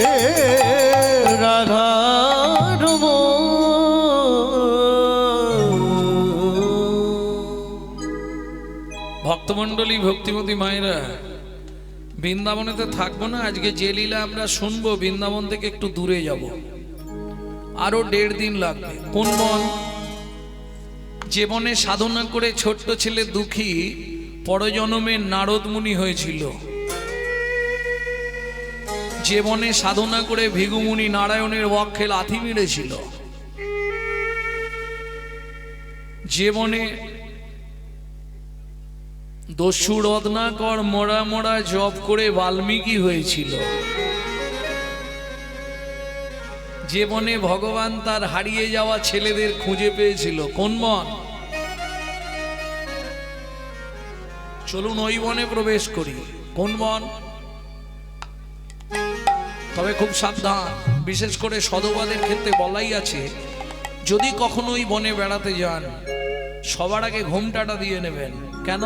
রাধা রমন। ভক্তমণ্ডলী, ভক্তিমতী মায়েরা, বৃন্দাবনেতে থাকবো না, আজকে যে লীলা আমরা শুনবো বৃন্দাবন থেকে একটু দূরে যাব, আরো 1.5 দিন লাগবে। কোন মন? যে বনে সাধনা করে ছোট্ট ছেলে দুঃখী পরজন্মে নারদ মুনি হয়েছিল, যে বনে সাধনা করে ভৃগুমুনি নারায়ণের বক্ষে লাথি মেরেছিল, যে বনে দস্যু রত্নাকর মোড়া মোড়া জপ করে বাল্মীকি হয়েছিল, যে বনে ভগবান তার হারিয়ে যাওয়া ছেলেদের খুঁজে পেয়েছিল। কোন বন? চলুন ওই বনে প্রবেশ করি। কোন বন? তবে খুব সাবধান, বিশেষ করে সধবাদের ক্ষেত্রে বলাই আছে, যদি কখনো ওই বনে বেড়াতে যান সবার আগে ঘোমটাটা দিয়ে নেবেন। কেন?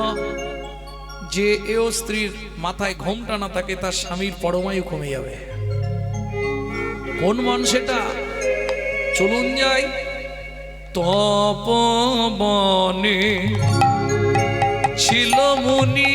যে এও স্ত্রীর মাথায় ঘোমটা না থাকে তার স্বামীর পরমায়ু কমে যাবে। কোন মন সেটা? চলুন যাই। তপবনে ছিল মুনি,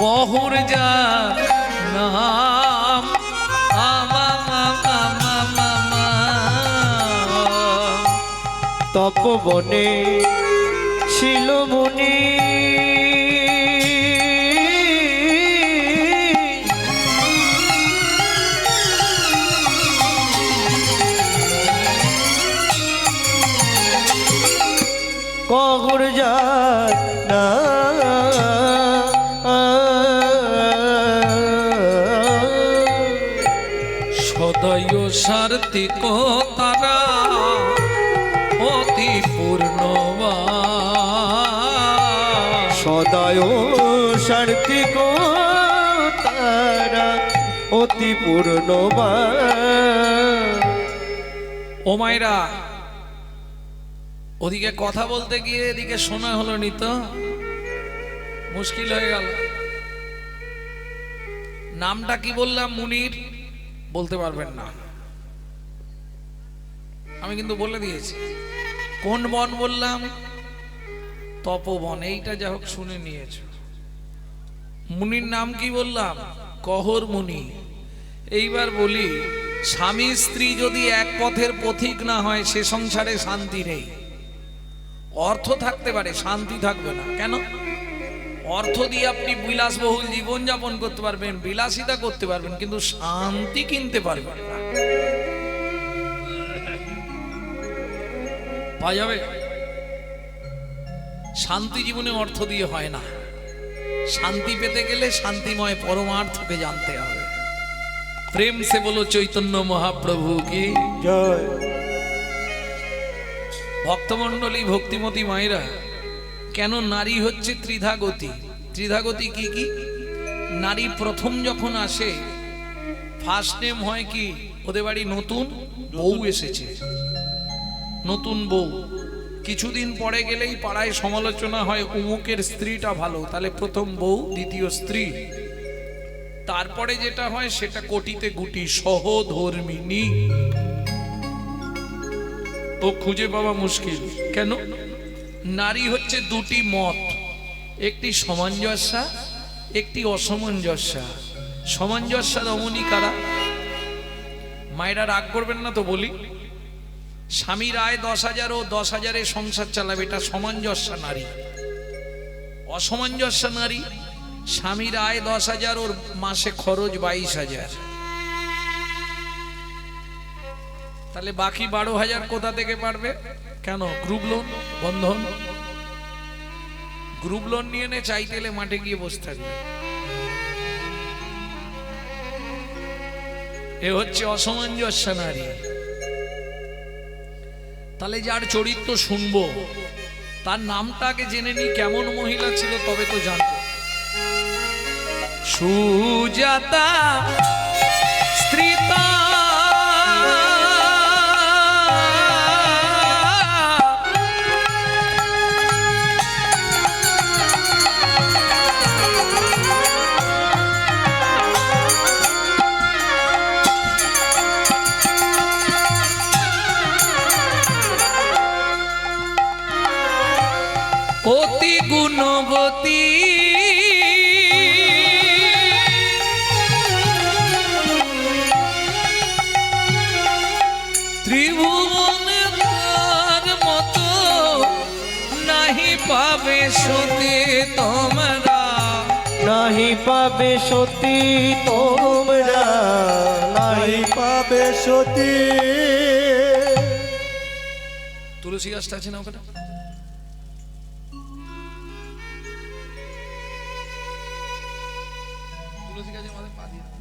কহুর যা নাম তপবনে ছিল মুনি, কহুর যা সদয় সার্থিক তারা অতি পূর্ণবান। সদায় সার্থিক তারা অতি পূর্ণবান। ও মায়েরা, ওদিকে কথা বলতে গিয়ে এদিকে শোনা হলো নি তো, মুশকিল হয়ে গেল। নামটা কি বললাম? মুনির বলতে পারবেন না, আমি কিন্তু বলে দিয়েছি। কোন বন বললাম? তপবন। এইটা যা হোক শুনে নিয়েছ। মুনির নাম কি বললাম? কহর মুনি। এইবার বলি, স্বামী স্ত্রী যদি এক পথের পথিক না হয় সে সংসারে শান্তি নেই। অর্থ থাকতে পারে, শান্তি থাকবে না। কেন? অর্থ দিয়ে আপনি বিলাসবহুল জীবন যাপন করতে পারবেন, বিলাসিতা করতে পারবেন, কিন্তু শান্তি কিনতে পারবেন না। পাওয়া যাবে? শান্তি জীবনে অর্থ দিয়ে হয় না। শান্তি পেতে গেলে শান্তিময় পরমার্থকে জানতে হবে। প্রেম সে বলো চৈতন্য মহাপ্রভু কি জয়। ভক্তমণ্ডলী, ভক্তিমতী মায়েরা, কেন নারী হচ্ছে ত্রিধাগতি? ত্রিধাগতি কি কি? নারী প্রথম যখন আসে ফার্স্ট নেম হয় কি? ওদের বাড়ি নতুন বউ এসেছে, নতুন বউ। কিছুদিন পরে গেলেই পাড়ায় সমালোচনা হয়, অমুকের স্ত্রীটা ভালো, তাহলে প্রথম বউ, দ্বিতীয় স্ত্রী। তারপরে যেটা হয় সেটা কোটিতে গুটি সহধর্মিনী। ও খুঁজে পাওয়া মুশকিল। কেন? নারী হচ্ছে দুটি মত, একটি সামঞ্জস্যা, একটি অসামঞ্জস্যা। সামঞ্জস্যা রমণী কারা? মায়েরা রাগ করবেন না তো বলি, স্বামীর আয় 10,000 ও 10,000-এ সংসার চালাবে, এটা সামঞ্জস্যা নারী। অসামঞ্জস্যা নারী, স্বামীর আয় 10,000 ওর মাসে খরচ 22,000, তাহলে বাকি 12,000 কোথা থেকে পারবে? কেন? গ্রুপ লোন, বন্ধন। গ্রুপ লোন নিয়ে নে, চাইতে এলে মাঠে গিয়ে বসে থাকবে। এ হচ্ছে অসামঞ্জস্য নারী। তাহলে যার চরিত্র শুনবো তার নামটাকে জেনে নি, কেমন মহিলা ছিল, তবে তো জানবো। সুজাতা স্ত্রীতা অতি গুণবতী, ত্রিভুবনে তার মতো নাহি পাবে সতী তোমরা, নাহি পাবে সতী তোমরা, নাহি পাবে সতী। তুলসী গাছটা আছে না ওখানে? তুলসী গাছের মাঝে পা দিয়ে দাও।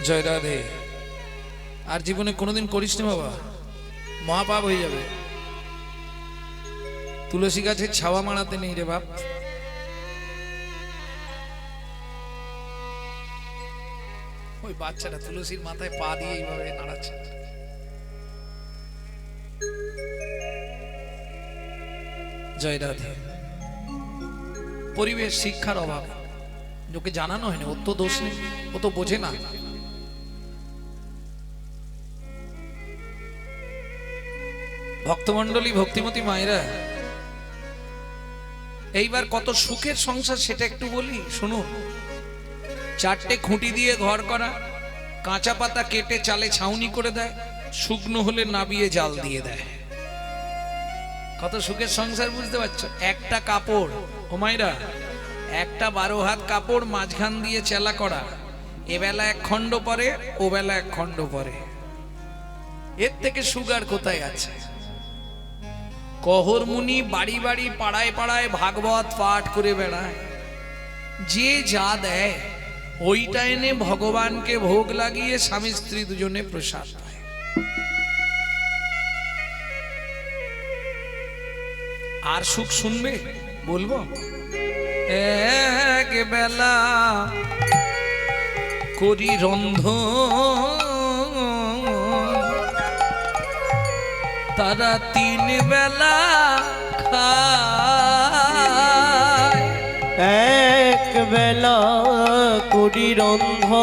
জয় রাধে। আর জীবনে কোনোদিন করিস না বাবা, মহাপাপ হয়ে যাবে। তুলসী গাছের ছাওয়া মারাতে নেই রে বাপ। ওই বাচ্চাটা তুলসীর মাথায় পা দিয়ে এইভাবে নাড়াচ্ছে। জয় রাধে। পরিবেশ, শিক্ষার অভাব, লোকে জানানো হয় না। ওর তো দোষ নেই, ও তো বোঝে না। ভক্তমণ্ডলী, ভক্তিমতী মায়েরা, এইবার কত সুখের সংসার সেটা একটু বলি, শুনুন। 4টে খুঁটি দিয়ে ঘর করা, কাঁচা পাতা কেটে চালে ছাউনি করে দেয়, শুকনো হলে নাবিয়ে জাল দিয়ে দেয়। কত সুখের সংসার, বুঝতে পারছো? একটা কাপড়, ও মায়েরা, একটা 12 হাত কাপড় মাঝখান দিয়ে চেলা করা, এবেলা 1 খণ্ড পরে, ও বেলা 1 খণ্ড পরে। এর থেকে সুগার কোথায় আছে? কহর মুনি বাড়ি বাড়ি, পাড়ায় পাড়ায় ভাগবত পাঠ করে বেড়ায়। যে যা দেয় ওইটা এনে ভগবানকে ভোগ লাগিয়ে স্বামী স্ত্রী দুজনে প্রসাদ পায়। আর সুখ শুনবে বলবো। এক বেলা করি রন্ধন, তারা তিন বেলা খায়। এক বেলা করি রন্ধন,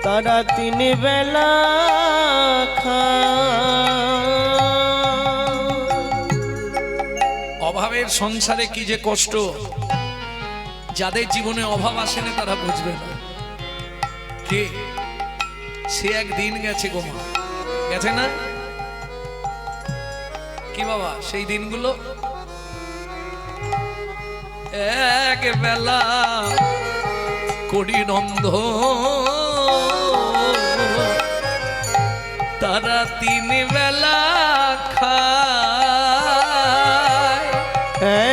তারা তিন বেলা খায়। অভাবের সংসারে কি যে কষ্ট, যাদের জীবনে অভাব আসেনি তারা বুঝবে না। কে সে একদিন গেছে গো মা, গেছে না কি বাবা সেই দিনগুলো? এক বেলা করি রন্ধন, তারা তিন বেলা খায়।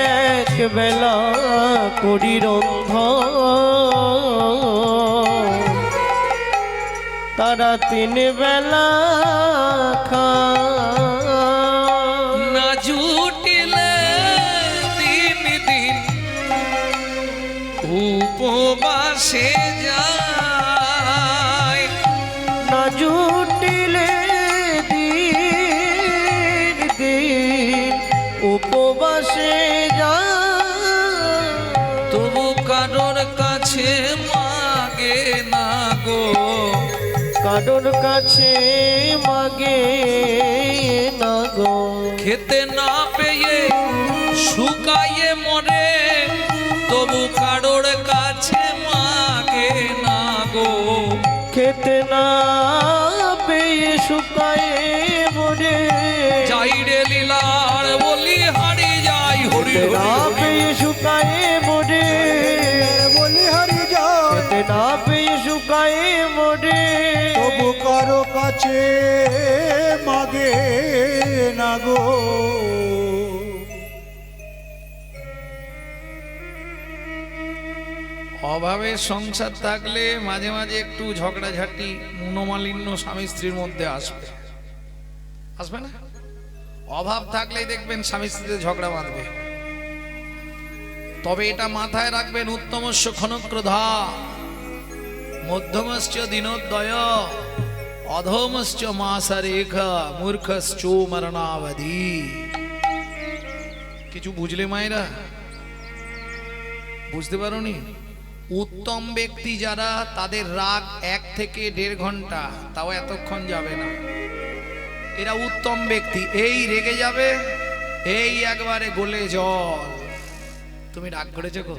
এক বেলা করি রন্ধন, তারা তিন বেলা খায়। না জুটিলে দিন দিন উপবাসে যায়, না জুটিলে দিন দিন উপবাসে যায়। তবু কারোর কাছে মাগে না গো, কারোর কাছে মাগে না গো। খেতে না পেয়ে শুকায়ে মরে, তবু কারোর কাছে মাগে না গো। খেতে না পেয়ে শুকায়ে মরে, যাই রে লীলার বলি হারি যাই হরি খেতে না হরি। পেয়ে শুকায়ে মরে, বলি হারি যায় খেতে না পেয়ে শুকায়ে মরে। তবু কারো কাছে মাগে না গো। অভাবের সংসার থাকলে মাঝে মাঝে একটু ঝগড়াঝাটি মনোমালিন্য স্বামী স্ত্রীর মধ্যে আসবে, আসবে না? অভাব থাকলেই দেখবেন স্বামী স্ত্রীতে ঝগড়া বাঁধবে। তবে এটা মাথায় রাখবেন, উত্তমস্য ক্ষণক্রোধা, মধ্যমশ্চ দিনোদয়, অধমশ্চ মাসরেখা, মূর্খশ্চ মরণাবধি। কিছু বুঝলে মায়েরা? বুঝতে পারোনি? উত্তম ব্যক্তি যারা, তাদের রাগ 1 থেকে 1.5 ঘন্টা, তাও এতক্ষণ যাবে না। এরা উত্তম ব্যক্তি, এই রেগে যাবে, এই একবারে গলে জল। তুমি রাগ করেছো গো?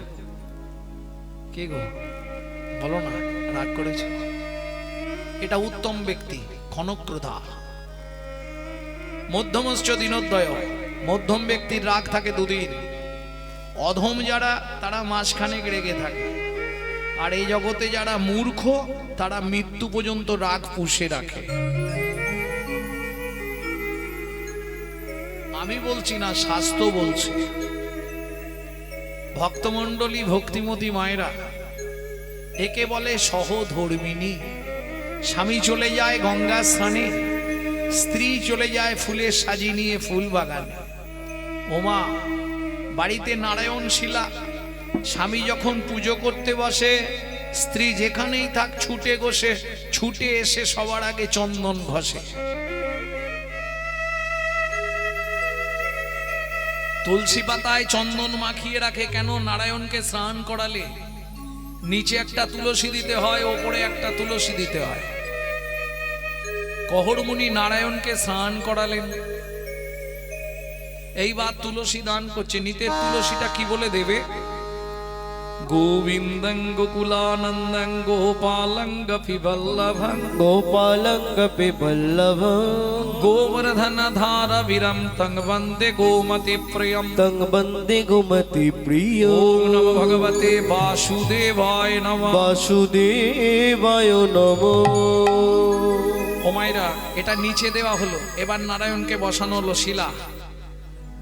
কি গো বলো না, রাগ করেছো? এটা উত্তম ব্যক্তি, ক্ষণক্রোধা। মধ্যমশ্চ দিনোদয়, মধ্যম ব্যক্তির রাগ থাকে 2 দিন। অধম যারা, তারা মাসখানেক রেগে থাকে। আর এই জগতে যারা মূর্খ, তারা মৃত্যু পর্যন্ত রাগ পুষে রাখে। আমি বলছি না, শাস্ত্র বলছে। ভক্তমণ্ডলী, ভক্তিমতী মায়েরা, একে বলে সহধর্মিণী। স্বামী চলে যায় গঙ্গা স্নানে, স্ত্রী চলে যায় ফুলের সাজি নিয়ে ফুল বাগানে। ওমা, বাড়িতে নারায়ণ শিলা, স্বামী যখন পুজো করতে বসে, স্ত্রী যেখানেই থাক ছুটে এসে সবার আগে চন্দন ঘষে। তুলসী পাতায় চন্দন মাখিয়ে রাখে। কেন? নারায়ণকে স্নান করালে নিচে একটা তুলসী দিতে হয়, ওপরে একটা তুলসী দিতে হয়। কহরমুনি নারায়ণকে স্নান করালেন, এইবার তুলসী দান করছে। নিতে তুলসীটা কি বলে দেবে? গোবিন্দং গোকুলানন্দং গোপালং গোপীবল্লভং, গোপালং গোপীবল্লভং, গোবর্ধন ধারভিরম তং বন্দে গোমতি প্রিয়ম, তং বন্দে গোমতি প্রিয়। ওম নমো ভগবতে বাসুদেবায় নমঃ। বাসুদেবায় নমঃ। ও মায়েরা, এটা নিচে দেওয়া হলো। এবার নারায়ণকে বসানো হলো শিলা।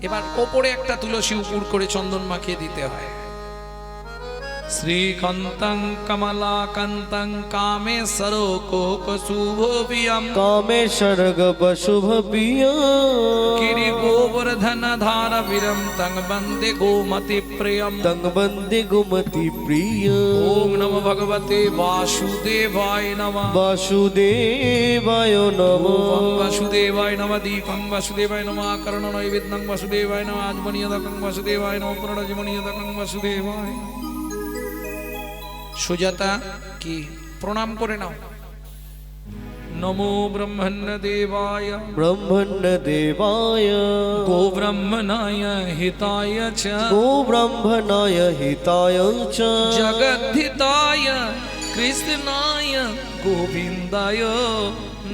এবার ওপরে একটা তুলসী উপর করে চন্দন মাখিয়ে দিতে হয়। শ্রীকান্তং কমলাকান্তং কামেশ্বরো কোকশুভোভিয়ম कामेश्वर शुभ प्रिय गिरि गोवर्धन धार वीरम तंग बंदे गोमति प्रियम तंग बंदे गुमति प्रिय ओम नमो भगवते वासुदेवाय नमः वासुदेवाय नमो ओम वासुदेवाय नमः दीपं वासुदेवाय नमः कर्ण नैवेद्यं वासुदेवाय नमः आजमनीयदकं वासुदेवाय नमः प्रणजमनीयदकं वासुदेवाय सुजाता की प्रणाम करे नाओ नमो ब्रह्मण्य देवाय ब्रह्मण्य देवाय गो ब्रह्मणाय हिताय च गो ब्रह्मणाय हिताय च जगद्धिताय कृष्णाय गोविन्दाय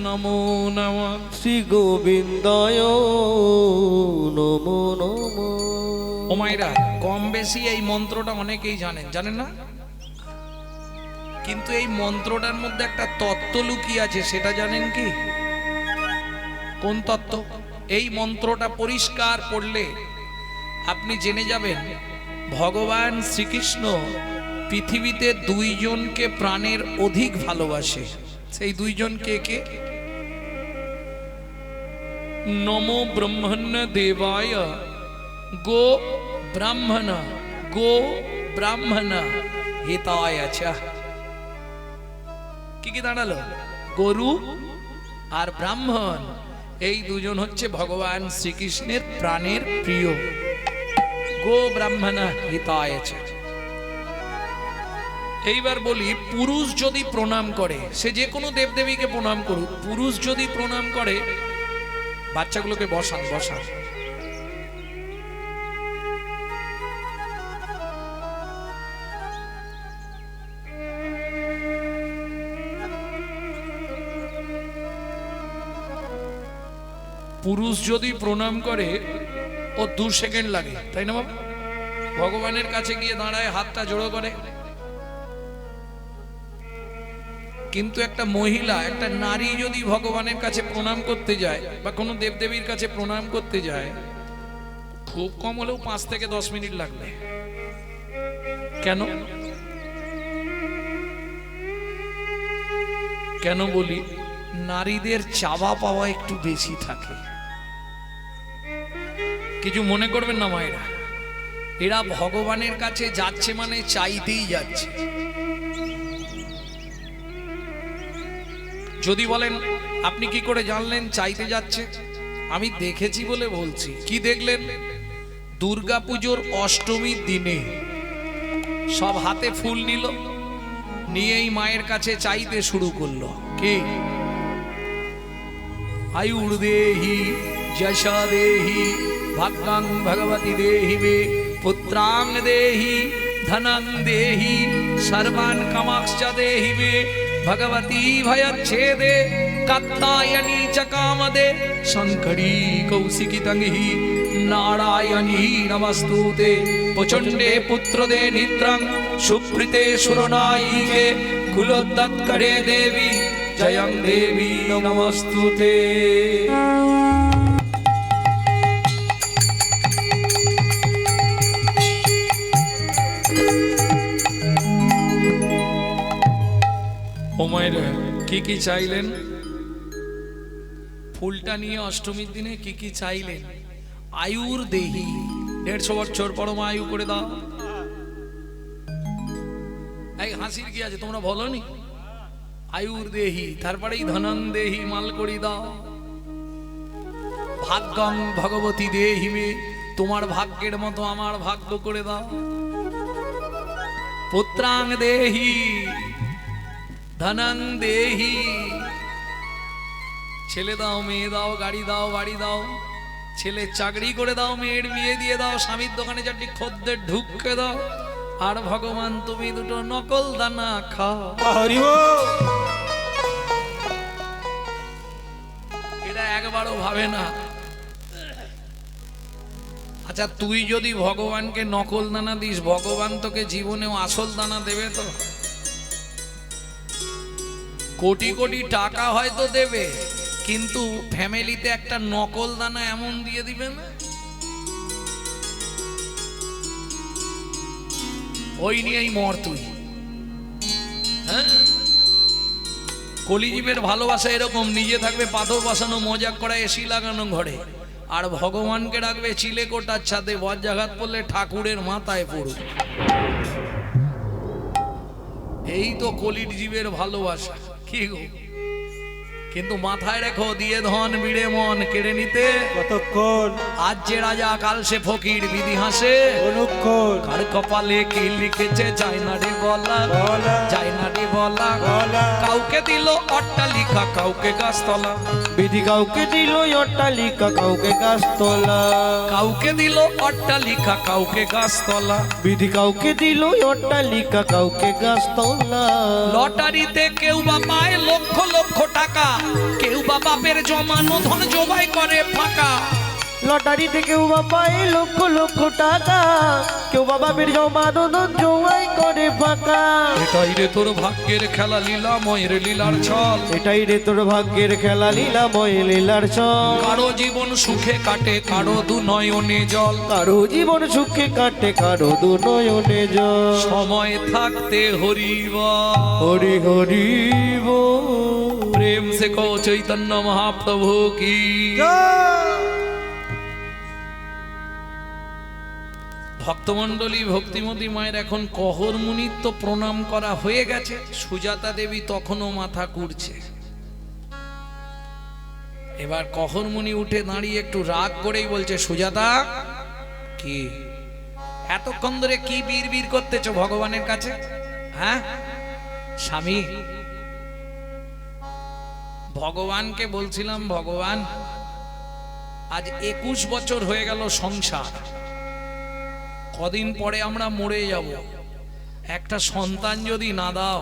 नमो नमः श्री गोविंदाय नमो नमो ও মায়েরা কম বেশি এই মন্ত্রটা অনেকেই জানেন, জানেন না? কিন্তু এই মন্ত্রটার মধ্যে একটা তত্ত্ব লুকিয়ে আছে, সেটা জানেন কি? কোন তত্ত্ব? এই মন্ত্রটা পরিষ্কার পড়লে আপনি জেনে যাবেন ভগবান শ্রীকৃষ্ণ পৃথিবীতে দুইজনকে প্রাণের অধিক ভালোবাসে। সেই দুইজন কে কে? নমো ব্রহ্মণ্য দেবায় গো ব্রাহ্মণ হিতায় চ। কি কি দাঁড়ালো? গরু আর ব্রাহ্মণ, এই দুজন হচ্ছে ভগবান শ্রীকৃষ্ণের প্রাণের প্রিয়। গো ব্রাহ্মণ হিতায় চ। এইবার বলি, পুরুষ যদি প্রণাম করে, সে যে কোনো দেবদেবীকে প্রণাম করুক, পুরুষ যদি প্রণাম করে, বাচ্চাগুলোকে বসান বসান, পুরুষ যদি প্রণাম করে ও 2 সেকেন্ড লাগে, তাই না বাবা? ভগবানের কাছে গিয়ে দাঁড়ায়, হাতটা জোড়ো করে। কিন্তু একটা মহিলা, একটা নারী যদি ভগবানের কাছে প্রণাম করতে যায় বা কোনো দেবদেবীর কাছে প্রণাম করতে যায়, খুব কম হলেও 5 থেকে 10 মিনিট লাগবে। কেন? কেন বলি? নারীদের চাওয়া পাওয়া একটু বেশি থাকে। কিছু মনে করবেন না মায়েরা, এরা ভগবানের কাছে যাচ্ছে মানে চাইতেই যাচ্ছে। যদি বলেন আপনি কি করে জানলেন চাইতে যাচ্ছে? আমি দেখেছি বলে বলছি। কি দেখলেন? দুর্গাপুজোর অষ্টমীর দিনে সব হাতে ফুল নিল, নিয়েই মায়ের কাছে চাইতে শুরু করলো। কি? आयुर् देहि यशा देहि भाग्यं भगवती देहि मे पुत्रां देहि धनं देहि सर्वान् कामांश्च देहि मे भगवती भयच्छेदे कात्यायनी च कामदे शंकरी कौशिकी तंहि नारायणी नमस्तुते प्रचंडे पुत्रदे नित्रं सुप्रीते सुरनायिके कुलोत्तत्करे देवी जयं देवी नमस्तुते। ওমায়ের কি চাইলেন? ফুলটা নিয়ে অষ্টমীর দিনে কি চাইলেন? আয়ুর দেহি, 150 বছর পরম আয়ু করে দাও। এই হাসির কি আছে, তোমরা বলনি? আয়ুর দেহি, তারপরেই ধনং দেহি, মাল করি দাও। ভাগ্যং ভগবতী দেহি মে, তোমার ভাগ্যের মতো আমার ভাগ্য করে দাও। পুত্রাং দেহি ধনং দেহি, ছেলে দাও, মেয়ে দাও, গাড়ি দাও, বাড়ি দাও। ছেলে চাকরি করে দাও, মেয়ের বিয়ে দিয়ে দাও, স্বামীর দোকানে 4টি খদ্দের ঢুকে দাও। আর ভগবান তুমি 2টো নকল দানা খাও। এটা একবারও ভাবে না। আচ্ছা, তুই যদি ভগবানকে নকল দানা দিস, ভগবান তোকে জীবনেও আসল দানা দেবে তো? কোটি কোটি টাকা হয়তো দেবে, কিন্তু ফ্যামিলিতে একটা নকল দানা এমন দিয়ে দিবে না। ওই নিয়েই মর তুই। হ্যাঁ, কলিজীবের ভালোবাসা এরকম, নিজে থাকবে পাথর বসানো, মজা করা, এসি লাগানো ঘরে, আর ভগবানকে রাখবে চিলে কোটার ছাদে, বজ্রাঘাত পড়লে ঠাকুরের মাথায় পড়ুক। এই তো কলির জীবের ভালোবাসা। কি গো, কিন্তু মাথায় রেখো, দিয়ে ধন বিড়ে মন কেড়ে নিতে কতক্ষণ আজ যে রাজা কাল সে ফকির, বিধি হাসে অনুক্ষণ কার কপালে কি লিখেছে যায় না রে বলা, বলা যায় না রে বলা। বলা কাউকে দিল অট্টালিকা, কাউকে গাছতলা, বিধি কাউকে দিল অট্টালিকা, কাউকে গাছতলা, কাউকে দিল অট্টালিকা, কাউকে গাছতলা। বিধি কাউকে দিল অট্টালিকা, কাউকে গাছতলা। লটারিতে কেউ বা পায় লক্ষ লক্ষ টাকা, কেউ বা বাপের জমানো ধন জবাই করে ফাঁকা। লটারিতে কেউ বা পায় লক্ষ লক্ষ টাকা, কেউ বা বাপের জমানো ধন জবাই করে ফাঁকা। এটাই রে তোর ভাগ্যের খেলা, লীলাময়ের লীলার ছল। এটাই রে তোর ভাগ্যের খেলা, লীলাময় লীলার ছল। কারো জীবন সুখে কাটে, কারো দু নয়নে জল। কারো জীবন সুখে কাটে, কারো দু নয়নে জল। সময় থাকতে হরিব হরি হরি বল। প্রেম সে কো চৈতন্য মহাপ্রভু কি। ভক্তমণ্ডলী, ভক্তিমতী মায়ের এখন কহর মুনির তো প্রণাম করা হয়ে গেছে, সুজাতা দেবী তখনও মাথা কুড়ছে। এবার কহর মুনি উঠে দাঁড়িয়ে একটু রাগ করেই বলছে, সুজাতা কি এতক্ষণ ধরে কি বীর করতেছো ভগবানের কাছে? হ্যাঁ স্বামী, ভগবানকে বলছিলাম, ভগবান আজ 21 বছর হয়ে গেল সংসার, কদিন পরে আমরা মরে যাব, একটা সন্তান যদি না দাও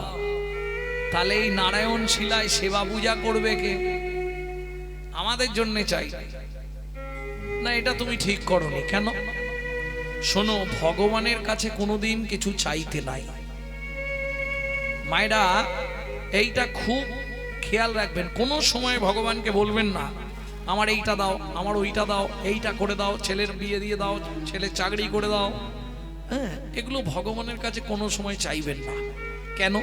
তাহলে এই নারায়ণ শিলায় সেবা পূজা করবে কে? আমাদের জন্য চাই না, এটা তুমি ঠিক করনি কেন? শোনো, ভগবানের কাছে কোনোদিন কিছু চাইতে নাই। মায়েরা এইটা খুব খেয়াল রাখবেন, কোনো সময় ভগবানকে বলবেন না আমার এইটা দাও, আমার ওইটা দাও, এইটা করে দাও, ছেলের বিয়ে দিয়ে দাও, ছেলের চাকরি করে দাও। হ্যাঁ, এগুলো ভগবানের কাছে কোনো সময় চাইবেন না। কেন?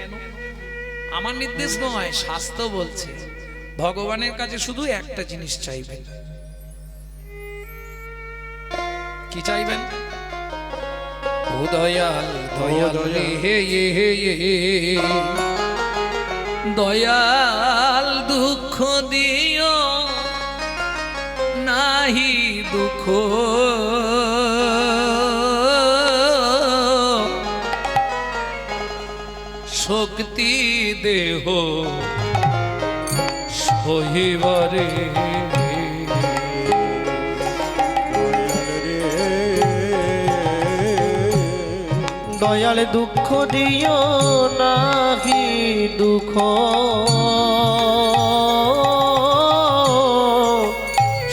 আমার নির্দেশ নয়, শাস্ত্র বলছে ভগবানের কাছে শুধু একটা জিনিস চাইবেন। কি চাইবেন? ও দয়াল দয়াল হে হে দয়াল, দুঃখ দিও নাহি দুঃখ, শক্তি দেহ সহিবারে। দয়াল দুঃখ দিও নাহি দুঃখ,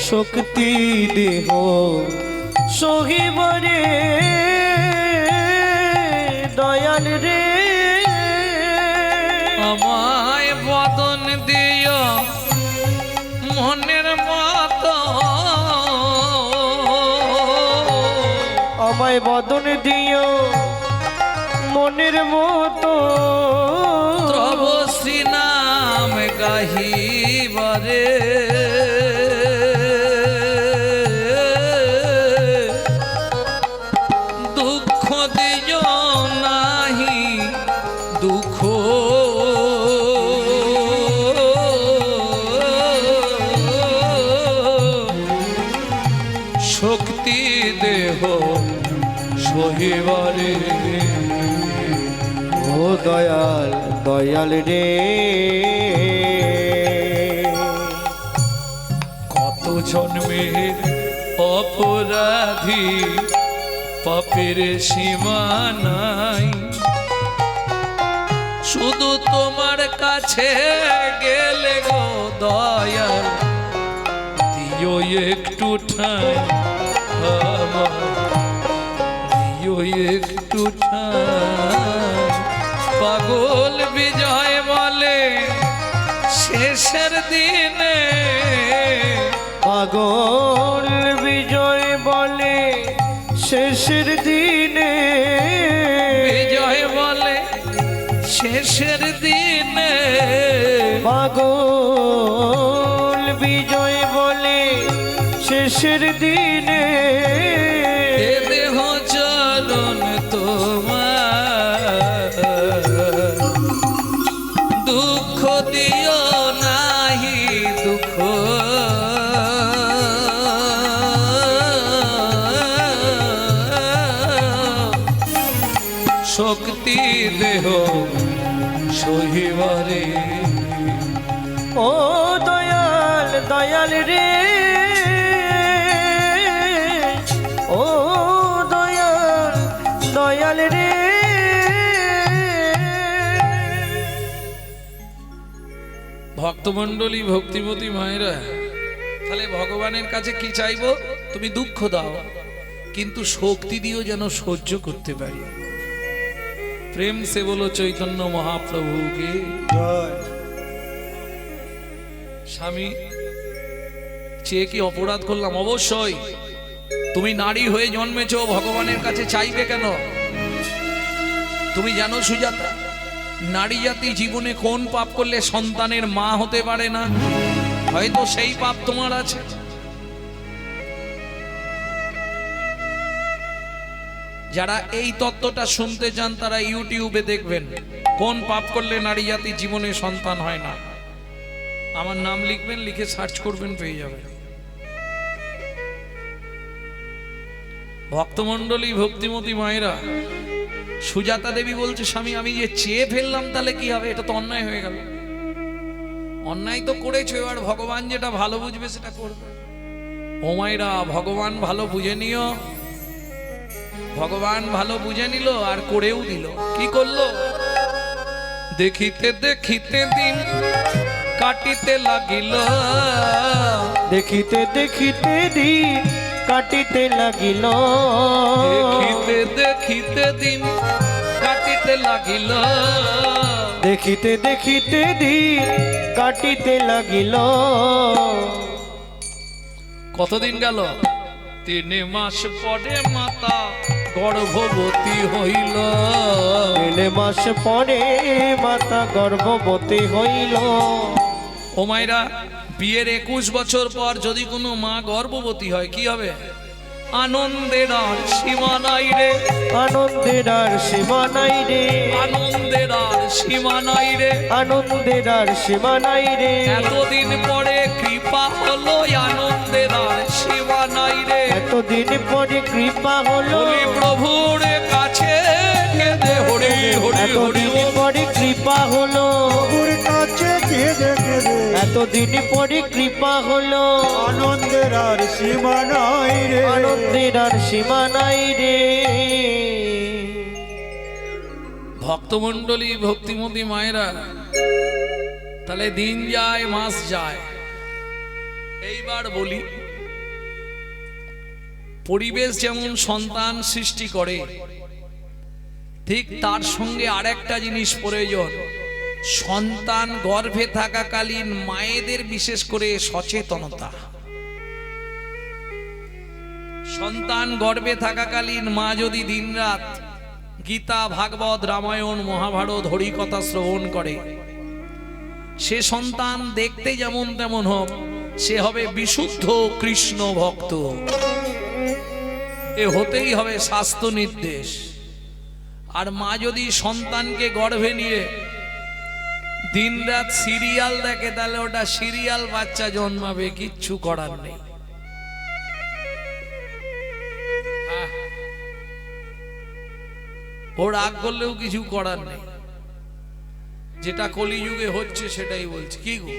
শক্তি দেহ সহিবরে। দয়াল রে আমায় বদন দিও মনের মতো, আমায় বদন দিও মনের মতো, তব শ্রী নাম গাহিবারে। দুঃখ দিও নাহি দুঃখ, শক্তি দেহ সহিবারে। ও দয়াল দয়াল রে, কত জন্মের অপরাধী পাপের সীমা নাই, শুধু তোমার কাছে গেলে গো দয়াল দিও একটু ঠাঁই, আমার দিও একটু ঠাঁই। পাগল বিজয় বলে শেষের দিনে, পাগল বিজয় বলে শেষের দিনে, বিজয় বিজয় বলে শেষের দিনে এ দেহ চরণ তোমার, দুঃখ দিও নাহি দুঃখ, শক্তি দেহ সহিবারে। ও দয়াল দয়াল রে, ও দয়াল দয়াল রে। ভক্তমণ্ডলী ভক্তিমতী মায়েরা, তাহলে ভগবানের কাছে কি চাইবো? তুমি দুঃখ দাও, কিন্তু শক্তি দিও যেন সহ্য করতে পারি। প্রেম সে বলো চৈতন্য মহাপ্রভুকে জয়। স্বামী, চেয়ে কি অপরাধ করলাম? অবশ্যই। তুমি নারী হয়ে জন্মেছ, ভগবানের কাছে চাইবে কেন? তুমি জানো সুজাতা, নারী জাতি জীবনে কোন পাপ করলে সন্তানের মা হতে পারে না? হয়তো সেই পাপ তোমার আছে। যারা এই তত্ত্বটা শুনতে চান তারা ইউটিউবে দেখবেন কোন পাপ করলে নারী জাতি জীবনে সন্তান হয় না। আমার নাম লিখবেন, লিখে সার্চ করবেন, পেয়ে যাবেন। ভক্তমণ্ডলী ভক্তিমতী মায়েরা, সুজাতা দেবী বলছে, স্বামী আমি যে চেয়ে ফেললাম তাহলে কি হবে? এটা তো অন্যায় হয়ে গেল। অন্যায় তো করেছো, এবার ভগবান যেটা ভালো বুঝবে সেটা করবে। ও মায়েরা, ভগবান ভালো বুঝে নিও। ভগবান ভালো বুঝে নিল আর করেও দিল। কি করলো? দেখিতে দেখিতে দিন কাটিতে লাগিল, দেখিতে দেখিতে দিন কাটিতে লাগিল, দেখিতে দেখিতে দিন কাটিতে লাগিল, দেখিতে দেখিতে দিন কাটিতে লাগিল। কতদিন গেল? 3 মাস পরে মাতা গর্ভবতী হইল, 3 মাস পরে মাতা গর্ভবতী হইল। ও মায়েরা, বিয়ের 21 বছর পর যদি কোনো মা গর্ভবতী হয় কি হবে? আনন্দের আর সীমা নাই রে, আনন্দের আর সীমা নাই রে, আনন্দের আর সীমা নাই রে, আনন্দের আর সীমা নাই রে। এতদিন পরে কৃপা হলো, আনন্দের আর সীমা নাই রে। এতদিন পরে কৃপা হলো, হরি প্রভুর কাছে কেঁদে হরি হরি হরি এতদিন পরে কৃপা হলো, প্রভুর কাছে কেঁদে কেঁদে এতদিন পরে কৃপা হলো। আনন্দের আর সীমা নাই রে, আনন্দের আর সীমা নাই রে। ভক্তমণ্ডলী ভক্তিমতী মায়েরা, তাহলে দিন যায় মাস যায়। এইবার বলি, পরিবেশ যেমন সন্তান সৃষ্টি করে, ঠিক তার সঙ্গে আরেকটা জিনিস প্রয়োজন। সন্তান গর্ভে থাকাকালীন মায়েদের বিশেষ করে সচেতনতা। সন্তান গর্ভে থাকাকালীন মা যদি দিনরাত গীতা, ভাগবত, রামায়ণ, মহাভারত, হরিকথা শ্রবণ করে, সে সন্তান দেখতে যেমন তেমন হোক, সে হবে বিশুদ্ধ কৃষ্ণ ভক্ত। এ হতেই হবে শাস্ত্র নির্দেশ। আর মা যদি সন্তানকে গর্ভে নিয়ে দিনরাত সিরিয়াল দেখে, তাহলে ওটা সিরিয়াল বাচ্চা জন্মাবে, কিচ্ছু করার নেই। ও রাগ করলেও কিছু করার নেই। যেটা কলিযুগে হচ্ছে সেটাই বলছি। কি গো,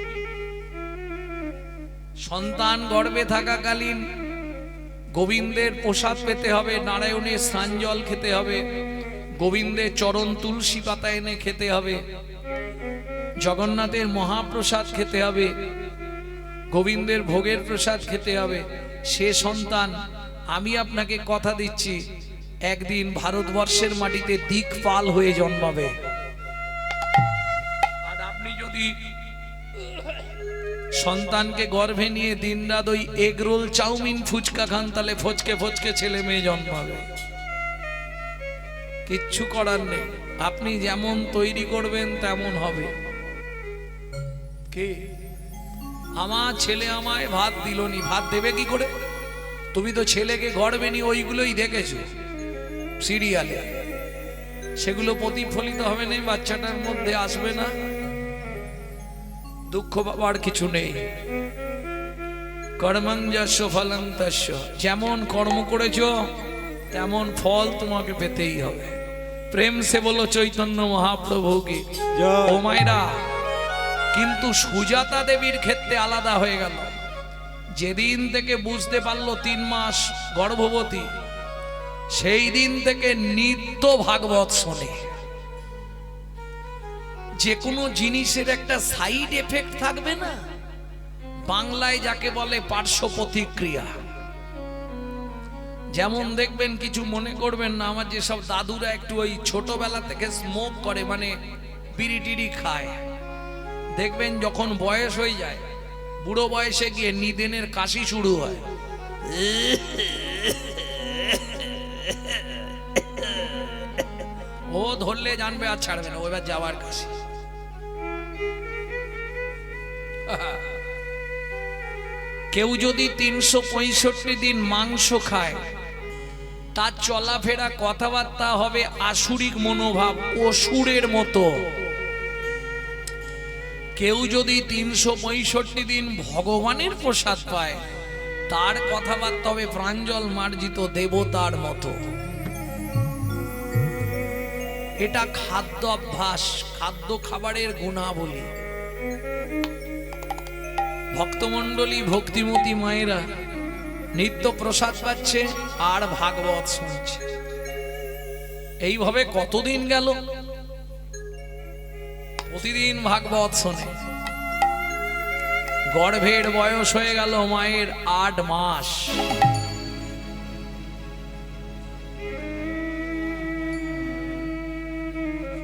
সন্তান গর্ভে থাকাকালীন গোবিন্দের প্রসাদ পেতে হবে, নারায়ণের স্নান জল খেতে হবে, গোবিন্দের চরণ তুলসী পাতা এনে খেতে হবে, জগন্নাথের মহাপ্রসাদ খেতে হবে, গোবিন্দের ভোগের প্রসাদ খেতে হবে। সে সন্তান, আমি আপনাকে কথা দিচ্ছি, একদিন ভারতবর্ষের মাটিতে দিকপাল হয়ে জন্মাবে। আর আপনি যদি সন্তানকে গর্ভে নিয়ে দিনরাত ওই এগ রোল, চাউমিন, ফুচকা খান, তাহলে ফচকে ফচকে ছেলে মেয়ে জন্মাবে। কিচ্ছু করার নেই, আপনি যেমন তৈরি করবেন তেমন হবে। কি আমার ছেলে আমায় ভাত দিলনি, ভাত দেবে কি করে? তুমি তো ছেলেকে গড়বেনি, ওইগুলোই দেখেছো সিরিয়ালে, সেগুলো প্রতিফলিত হবে না, বাচ্চাটার মধ্যে আসবে না। দুঃখ পাবার কিছু নেই। কর্মং যস্য ফলং তস্য, যেমন কর্ম করেছো তেমন ফল তোমাকে পেতেই হবে। প্রেম সে বলো চৈতন্য মহাপ্রভু কি। জয়। ও মায়েরা, কিন্তু সুজাতা দেবীর ক্ষেত্রে আলাদা হয়ে গেল। যেদিন থেকে বুঝতে পারলো 3 মাস গর্ভবতী, সেই দিন থেকে নিত্য ভাগবত শোনে। যে কোনো জিনিসের একটা সাইড এফেক্ট থাকবে না, বাংলায় যাকে বলে পার্শ্ব প্রতিক্রিয়া। যেমন দেখবেন, কিছু মনে করবেন না, আমার যেসব দাদুরা একটু ওই ছোটবেলা থেকে স্মোক করে, মানে বিড়ি টিড়ি খায়, দেখবেন যখন বয়স হয়ে যায়, বুড়ো বয়সে গিয়ে নিদেনের কাশি শুরু হয়। ও ধরলে জানবে আর ছাড়বে না, ওইবার যাওয়ার কাশি। কেউ যদি 365 দিন মাংস খায়, তার চলাফেরা কথাবার্তা হবে আসুরিক মনোভাব, অসুরের মতো। কেউ যদি 365 দিন ভগবানের প্রসাদ পায়, তার কথাবার্তা হবে প্রাঞ্জল মার্জিত দেবতার মতো। এটা খাদ্য অভ্যাস, খাদ্য খাবারের গুণাবলী। ভক্তমণ্ডলী, ভক্তিমতী মায়েরা নিত্য প্রসাদ পাচ্ছে আর ভাগবত শুনছে। এইভাবে কতদিন গেল, প্রতিদিন ভাগবত শোনে। গর্ভের বয়স হয়ে গেল মায়ের 8 মাস।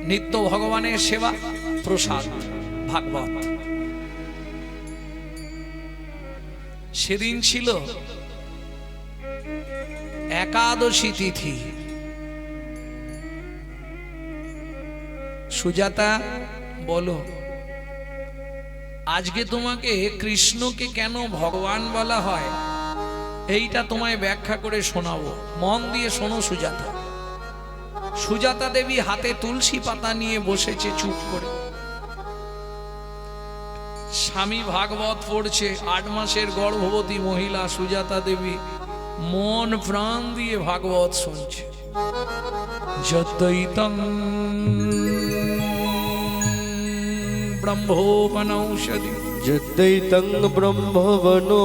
নিত্য ভগবানের সেবা, প্রসাদ, ভাগবত। সেদিন ছিল একাদশী তিথি। সুজাতা, বলো আজকে তোমাকে কৃষ্ণকে কেন ভগবান বলা হয়, এইটা তোমায় ব্যাখ্যা করে শোনাবো। মন দিয়ে শোনো সুজাতা। সুজাতা দেবী হাতে তুলসী পাতা নিয়ে বসেছে চুপ করে। স্বামী ভাগবত পড়ছে। 8 মাসের গর্ভবতী মহিলা সুজাতা দেবী মন প্রাণ দিয়ে ভাগবত শুনছে। যদ্দৈতং ব্রহ্মবনৌষধি, যদ্দৈতং ব্রহ্মবনৌষধি,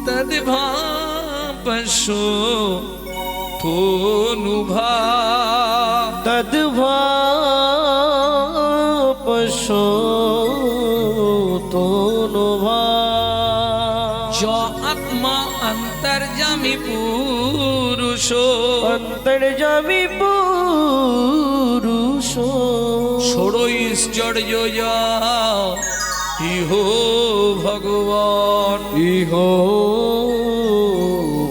তদ্ভাপশো তোনুভা, তদ্ভাপশো তোনুভা। য আত্মা অন্তর্যামী পুরুষো, অন্তর্যামী পুরুষো, ষড়ৈশ্চর্য ইহো ভগবান, ইহো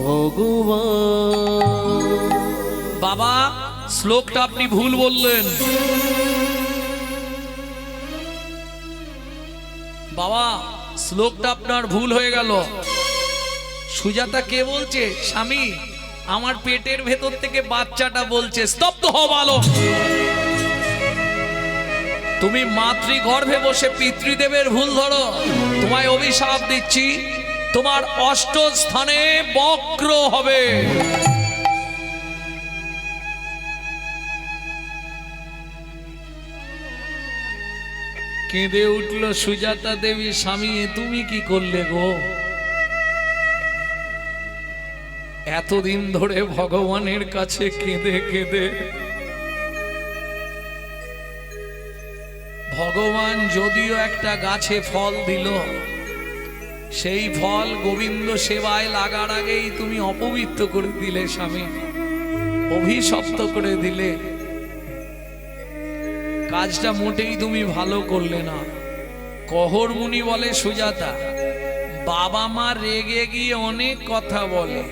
ভগবান। বাবা, শ্লোকটা আপনি ভুল বললেন। বাবা, শ্লোকটা আপনার ভুল হয়ে গেল। সুজাতা কে বলছে? স্বামী, আমার পেটের ভেতর থেকে বাচ্চাটা বলছে। স্তব্ধ হও বালক। তুমি মাতৃগর্ভে বসে পিতৃদেবের ভুল ধরো। তোমায় অভিশাপ দিচ্ছি, তোমার 8 স্থানে বক্র হবে। কেঁদে উঠল সুজাতা দেবী। স্বামী, তুমি কি করলে গো? এতদিন ধরে ভগবানের কাছে কেঁদে কেঁদে ভগবান যদিও একটা গাছে ফল দিল, সেই ফল গোবিন্দ সেবায় লাগার আগেই তুমি অপবিত্র করে দিলে স্বামী, অভিশপ্ত করে দিলে। কাজটা মোটেই তুমি ভালো করলে না। কহর মুনি বলে, সুজাতা, বাবা মা রেগে গিয়ে অনেক কথা বলে,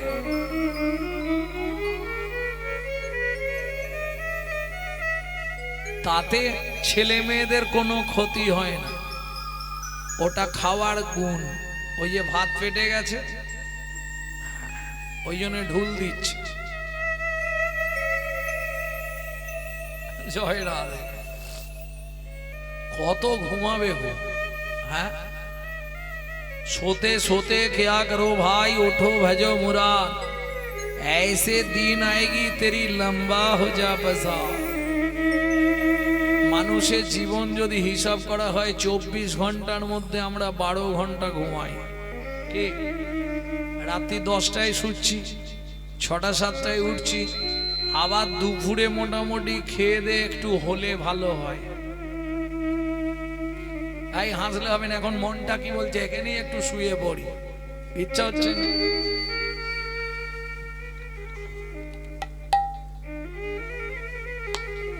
তাতে ছেলে মেয়েদের কোনো ক্ষতি হয় না, ওটা খাওয়ার গুণ। ওই যে ভাত ফেটে গেছে, ওই জন্য ঢুল দিচ্ছে। জয় রাধে। কত ঘুমাবে গো, হ্যাঁ? सोते सोते क्या करो भाई, उठो भजो मुराद, ऐसे दिन आएगी तेरी लंबा हो जा बसा। মানুষের জীবন যদি হিসাব করা হয় 24 ঘন্টার মধ্যে আমরা 12 ঘন্টা ঘুমাই, কি রাত্রি 10টায় শুচ্ছি, 6টা-7টায় উঠছি, আবার দুপুরে মোটামুটি খেয়ে দে একটু হলে ভালো হয়। এই হাসলে হবে না, এখন মনটা কি বলছে, এখানেই একটু শুয়ে পড়ি, ইচ্ছা হচ্ছে না।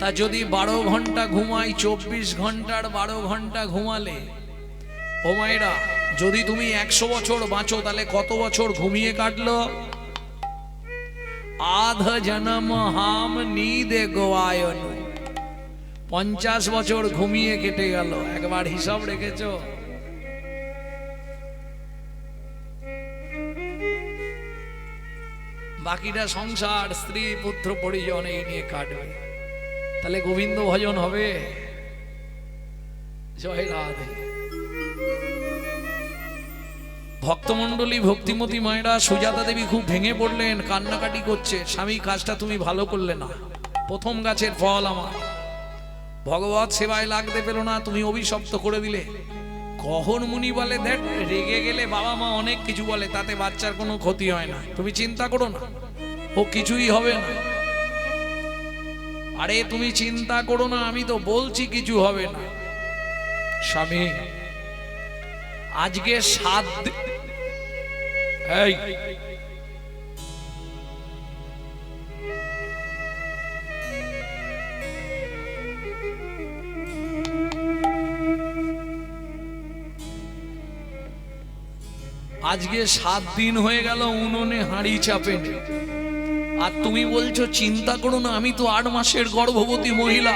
তা যদি 12 ঘন্টা ঘুমাই, 24 ঘন্টার 12 ঘন্টা ঘুমালে, ও মায়েরা, যদি তুমি 100 বছর বাঁচো তাহলে কত বছর ঘুমিয়ে কাটলো? আধ জনম হাম নীদে গোয়ায়নু, 50 বছর ঘুমিয়ে কেটে গেল। একবার হিসাব রেখেছো? বাকিটা সংসার, স্ত্রী, পুত্র, পরিজন এই নিয়ে কাটবে। তাহলে গোবিন্দ ভজন হবে? জয় রাধে। ভক্তমণ্ডলী, ভক্তিমতী মায়েরা, সুজাতা দেবী খুব ভেঙে পড়লেন, কান্নাকাটি করছে, স্বামী কাজটা তুমি ভালো করলে না, প্রথম গাছের ফল আমার, ভগবত সেবায় লাগতে পেল না, তুমি অভিশপ্ত করে দিলে। কখন মুনি বলে, দেখ রেগে গেলে বাবা মা অনেক কিছু বলে, তাতে বাচ্চার কোনো ক্ষতি হয় না, তুমি চিন্তা করো না, ও কিছুই হবে না। আরে তুমি চিন্তা করো না, আমি তো বলছি কিছু হবে না। স্বামী আজকে 7 দিন, এই আজকে 7 দিন হয়ে গেল উনুনে হাঁড়ি চাপে, আর তুমি বলছো চিন্তা করো না, আমি তো 8 মাসের গর্ভবতী মহিলা,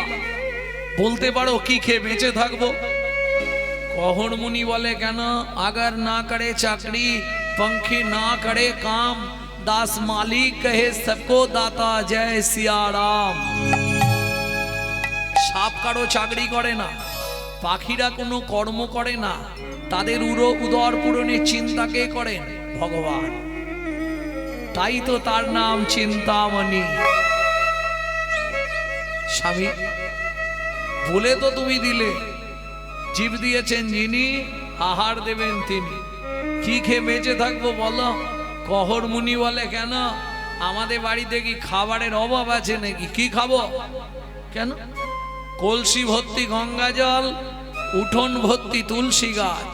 বলতে পারো কি খেয়ে বেঁচে থাকবো? কহর মুনি বলে, কেন? अगर ना करे चाकरी, पंखी ना करे काम, दास मालिक कहे सबको दाता, जय सिया राम। সাপ কারো চাকরি করে না, পাখিরা কোনো কর্ম করে না, তাদের উদর পূরণের চিন্তা কে করেন? ভগবান। তাই তো তার নাম চিন্তামণি। স্বামী বলে তো তুমি দিলে, জীব দিয়েছেন যিনি, আহার দেবেন তিনি, কি খেয়ে বেঁচে থাকবো বলো? কহর মুনি বলে, কেন? আমাদের বাড়িতে কি খাবারের অভাব আছে নাকি? কি খাবো? কেন? কলসি ভর্তি গঙ্গা জল, উঠোন ভর্তি তুলসী গাছ,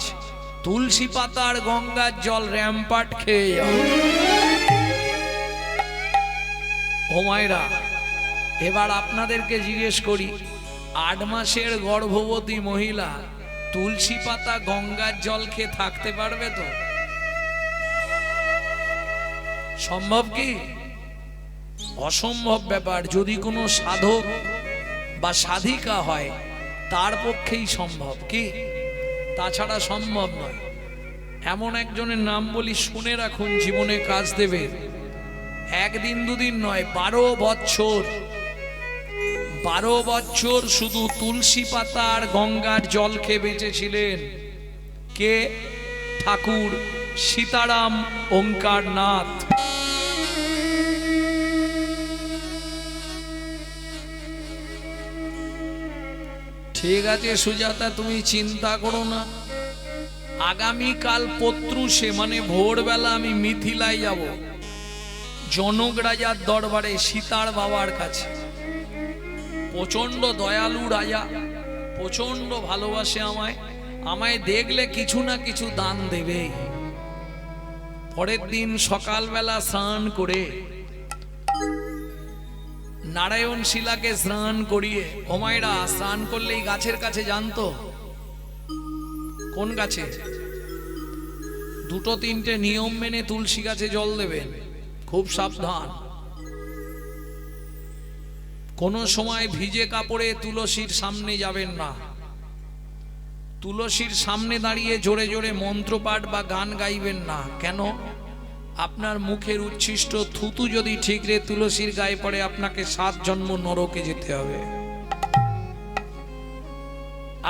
তুলসী পাতার গঙ্গার জল র্যাম্পাট খেয়ে যাও। ও মায়েরা, এবার আপনাদেরকে জিজ্ঞেস করি, 8 মাসের গর্ভবতী মহিলা তুলসী পাতা গঙ্গার জল খেয়ে থাকতে পারবে তো? সম্ভব কি? অসম্ভব ব্যাপার। যদি কোনো সাধক বা সাধিকা হয় তার পক্ষেই সম্ভব, কি তাছাড়া সম্ভব নয়। এমন একজনের নাম বলি, শুনে রাখুন, জীবনে কাজ দেবে। একদিন দুদিন নয়, 12 বছর 12 বছর শুধু তুলসী পাতা আর গঙ্গার জল খেয়ে বেঁচেছিলেন। কে? ঠাকুর সীতারাম ওঙ্কারনাথ। ঠিক আছে সুজাতা, তুমি চিন্তা করো না, আগামীকাল পত্রুষে মানে ভোরবেলা আমি মিথিলায় যাব, জনক রাজার দরবারে, সীতার বাবার কাছে। প্রচন্ড দয়ালু রাজা, প্রচন্ড ভালোবাসে আমায়, আমায় দেখলে কিছু না কিছু দান দেবে। পরের দিন সকালবেলা স্নান করে নারায়ণ শিলাকে স্নান করিয়ে, ওমায়রা স্নান করলেই গাছের কাছে জানতো কোন গাছে? 2-3টে নিয়ম মেনে তুলসী গাছে জল দেবেন, খুব সাবধান। কোনো সময় ভিজে কাপড়ে তুলসীর সামনে যাবেন না। তুলসীর সামনে দাঁড়িয়ে জোরে জোরে মন্ত্রপাঠ বা গান গাইবেন না। কেন? আপনার মুখের উচ্ছিষ্ট থুতু যদি ঠিকরে তুলসীর গায়ে পড়ে, আপনাকে 7 জন্ম নরকে যেতে হবে।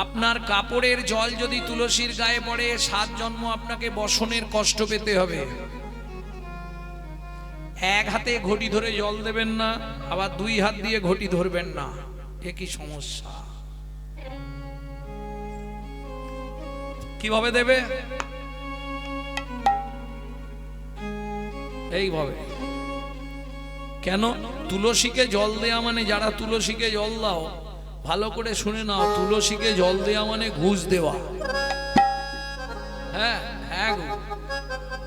আপনার কাপড়ের জল যদি তুলসীর গায়ে পড়ে, 7 জন্ম আপনাকে বসনের কষ্ট পেতে হবে। এক হাতে ঘটি ধরে জল দেবেন না, আবার 2 হাত দিয়ে ঘটি ধরবেন না। এ কি সমস্যা? কিভাবে দেবে? এইভাবে। কেন? তুলসীকে জল দেয়া মানে, যারা তুলসীকে জল দাও ভালো করে শুনে নাও, তুলসীকে জল দেয়া মানে ঘুষ দেওয়া। হ্যাঁ হ্যাঁ,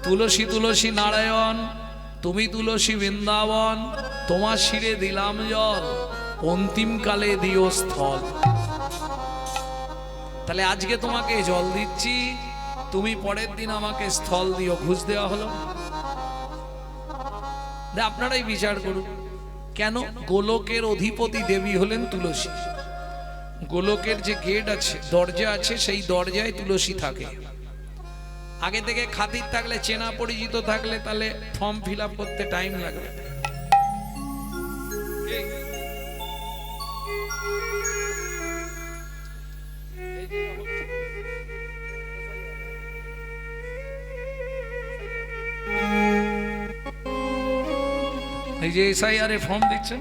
তুলসী তুলসী নারায়ণ, তুমি তুলসী বৃন্দাবন, তোমার শিরে দিলাম জল, অন্তিম কালে দিও স্থল। তাহলে আজকে তোমাকে জল দিচ্ছি, তুমি পরের দিন আমাকে স্থল দিও। ঘুষ দেওয়া হলো? আপনারাই বিচার করুন। কেন? গোলকের অধিপতি দেবী হলেন তুলসী। গোলকের যে গেট আছে, দরজা আছে, সেই দরজায় তুলসী থাকে। আগে থেকে খাতির থাকলে, চেনা পরিচিত থাকলে, তাহলে ফর্ম ফিল আপ করতে টাইম লাগবে। এই যে SIR এর ফর্ম দিচ্ছেন,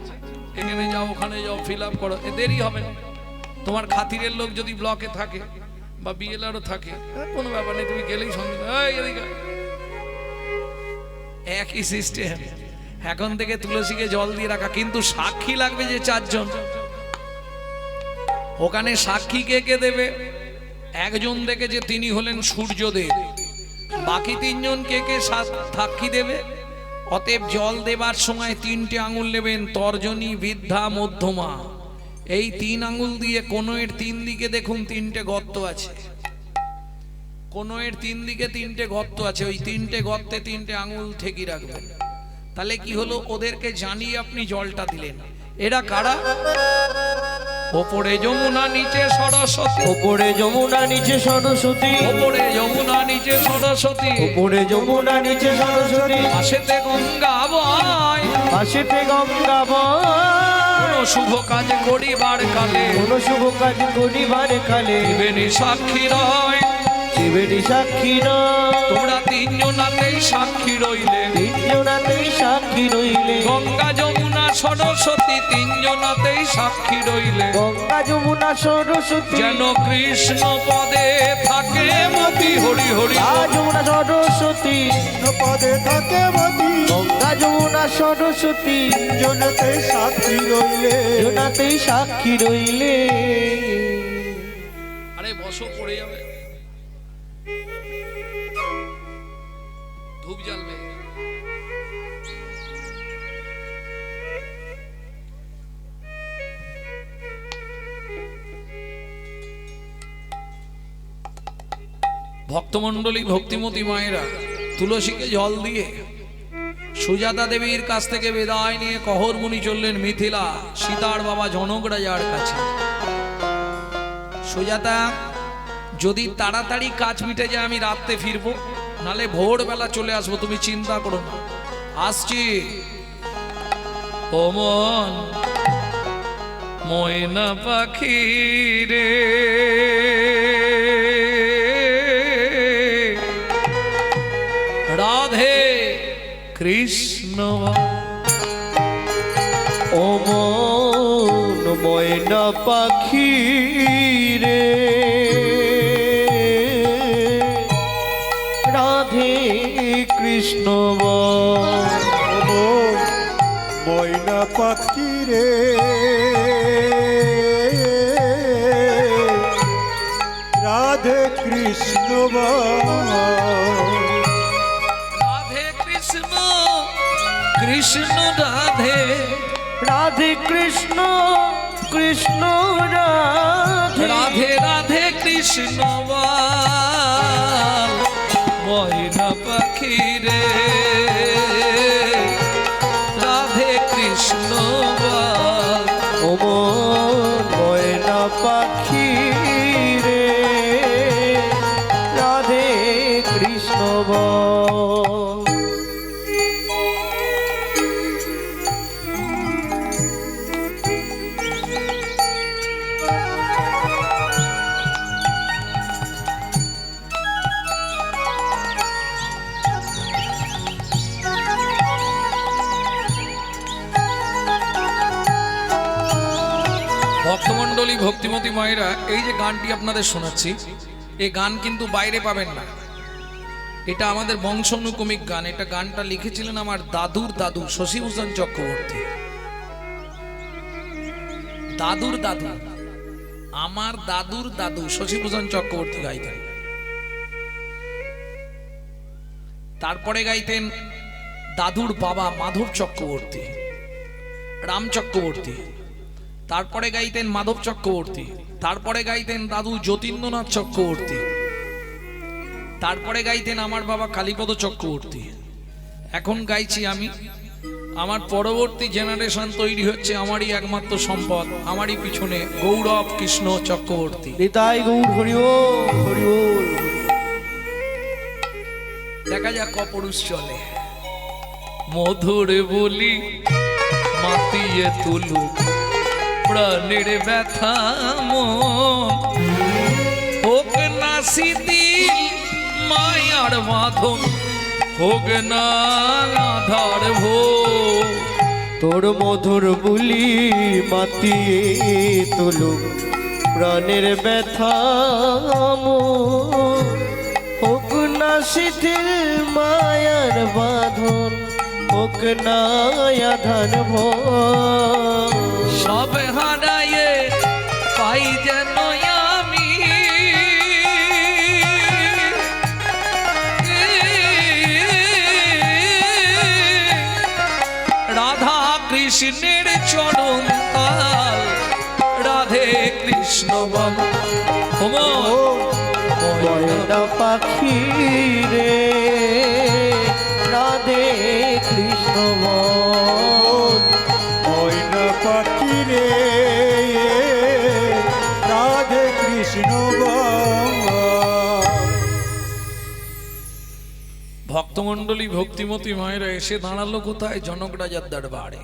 এখানে যাও ওখানে যাও, ফিল আপ করো, দেরি হবে না। তোমার খাতিরের লোক যদি ব্লকে থাকে বা BLR থাকে, কোনো ব্যাপার নেই, তুমি গেলেই সঙ্গে একই সিস্টেম। এখন থেকে তুলসীকে জল দিয়ে রাখা, কিন্তু সাক্ষী লাগবে যে 4 জন। ওখানে সাক্ষী কে কে দেবে? একজন দেখেছে, তিনি হলেন সূর্যদেব। বাকি 3 জন কে কে সাক্ষী দেবে? অতএব জল দেবার সময় 3টে আঙুল নেবেন, তর্জনী, বৃদ্ধা, মধ্যমা। এই 3 আঙুল দিয়ে কোণের 3 দিকে দেখুন 3টে গর্ত আছে। কোণের 3 দিকে 3টে গর্ত আছে, ওই 3টে গর্তে 3টে আঙুল ঠেকি রাখবেন। তাহলে কি হলো? ওদেরকে জানিয়ে আপনি জলটা দিলেন। এরা কারা? ওপরে যমুনা, নিচে সরস্বতী। ওপরে যমুনা, নিচে সরস্বতী। ওপরে যমুনা, নিচে সরস্বতী। ওপরে যমুনা, নিচে সরস্বতী। পাশেতে গঙ্গা বয়, পাশেতে গঙ্গা বয়। কোন শুভ কাজ করিবার কালে, কোন শুভ কাজ করিবার কালে, দিবেনি সাক্ষী রয়, দিবেনি সাক্ষী রয়। তোমরা 3 জনাতেই সাক্ষী রইলে, 3 জনাতেই সাক্ষী রইলে। গঙ্গা যমুনা সরস্বতী 3 জনাতেই সাক্ষী রইলে। গঙ্গা যমুনা সরস্বতী যেন কৃষ্ণ পদে থাকে মতি। হরি হরি। যমুনা সরস্বতী পদে থাকে মতি, গঙ্গা যমুনা সরস্বতী জনতে সাক্ষী রইলে। জনাতেই সাক্ষী রইলে। আরে বসো, পড়ে যাবে, ধূপ জ্বালবে। ভক্তমণ্ডলী, ভক্তিমতী মায়েরা, তুলসীকে জল দিয়ে সুজাতা দেবীর কাছ থেকে বিদায় নিয়ে কহর মুনি চললেন মিথিলা, সীতার বাবা জনক রাজার কাছে। সুজাতা, যদি তাড়াতাড়ি কাজ মিটে যায় আমি রাতে ফিরবো, নালে ভোরবেলা চলে আসবো, তুমি চিন্তা করো না, আসছি। ও মন ময়না পাখি রে, রাধে কৃষ্ণ। ও মন ময়না পাখি রে, রাধে কৃষ্ণ। ময়না পাখি রে, রাধে কৃষ্ণ। রাধে কৃষ্ণ, কৃষ্ণ রাধে, রাধে কৃষ্ণ, কৃষ্ণ রাধে। রাধে রাধে কৃষ্ণ বল, ময়না পাখি রে, রাধে কৃষ্ণ বল। ও ভক্তিমতী মায়েরা, এই যে গানটি আপনাদের শোনাচ্ছি, এই গান কিন্তু বাইরে পাবেন না। এটা আমাদের বংশানুক্রমিক গান। এটা গানটা লিখেছিলেন আমার দাদুর দাদু শশীভূষণ চক্রবর্তী। দাদুর দাদু, আমার দাদুর দাদু শশীভূষণ চক্রবর্তী গাইতেন। তারপরে গাইতেন দাদুর বাবা মাধব চক্রবর্তী, রাম চক্রবর্তী। তারপরে গাইতেন মাধব চক্রবর্তী। তারপরে গাইতেন দাদু যতীন্দ্রনাথ চক্রবর্তী। তারপরে গাইতেন আমার বাবা কালীপদ চক্রবর্তী। এখন গাইছি আমি। আমার পরবর্তী জেনারেশন তৈরি হচ্ছে, আমারই একমাত্র সম্পদ, আমারই পিছনে গৌরব কৃষ্ণ চক্রবর্তী। নিতাই গৌর হরি বল, হরি বল। দেখা যাক কপুরুষ চলে। মধুর বলি মাতিয়ে তুলুক প্রাণের ব্যথা মন, হোক না শিথিল মায়ার বাঁধন, হোক না আধার ভোর। তোর মধুর বুলি মাতিয়ে তুলুক প্রাণের ব্যথা মোর, হোক না শিথিল মায়ার বাঁধন, হোক না আধার ভোর। সব হারায়ে পাই যেন আমি, রাধা কৃষ্ণের চরণ তাল, রাধে কৃষ্ণ বল। ময়না পাখি রে রাধে কৃষ্ণ বল। ময়না পাখি রে রাধে কৃষ্ণ বল। ভক্তমণ্ডলী ভক্তিমতী মায়েরা এসে দাঁড়ালো কোথায়? জনক রাজার দরবারে।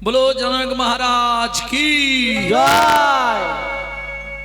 বলো জনক মহারাজ কি জয়।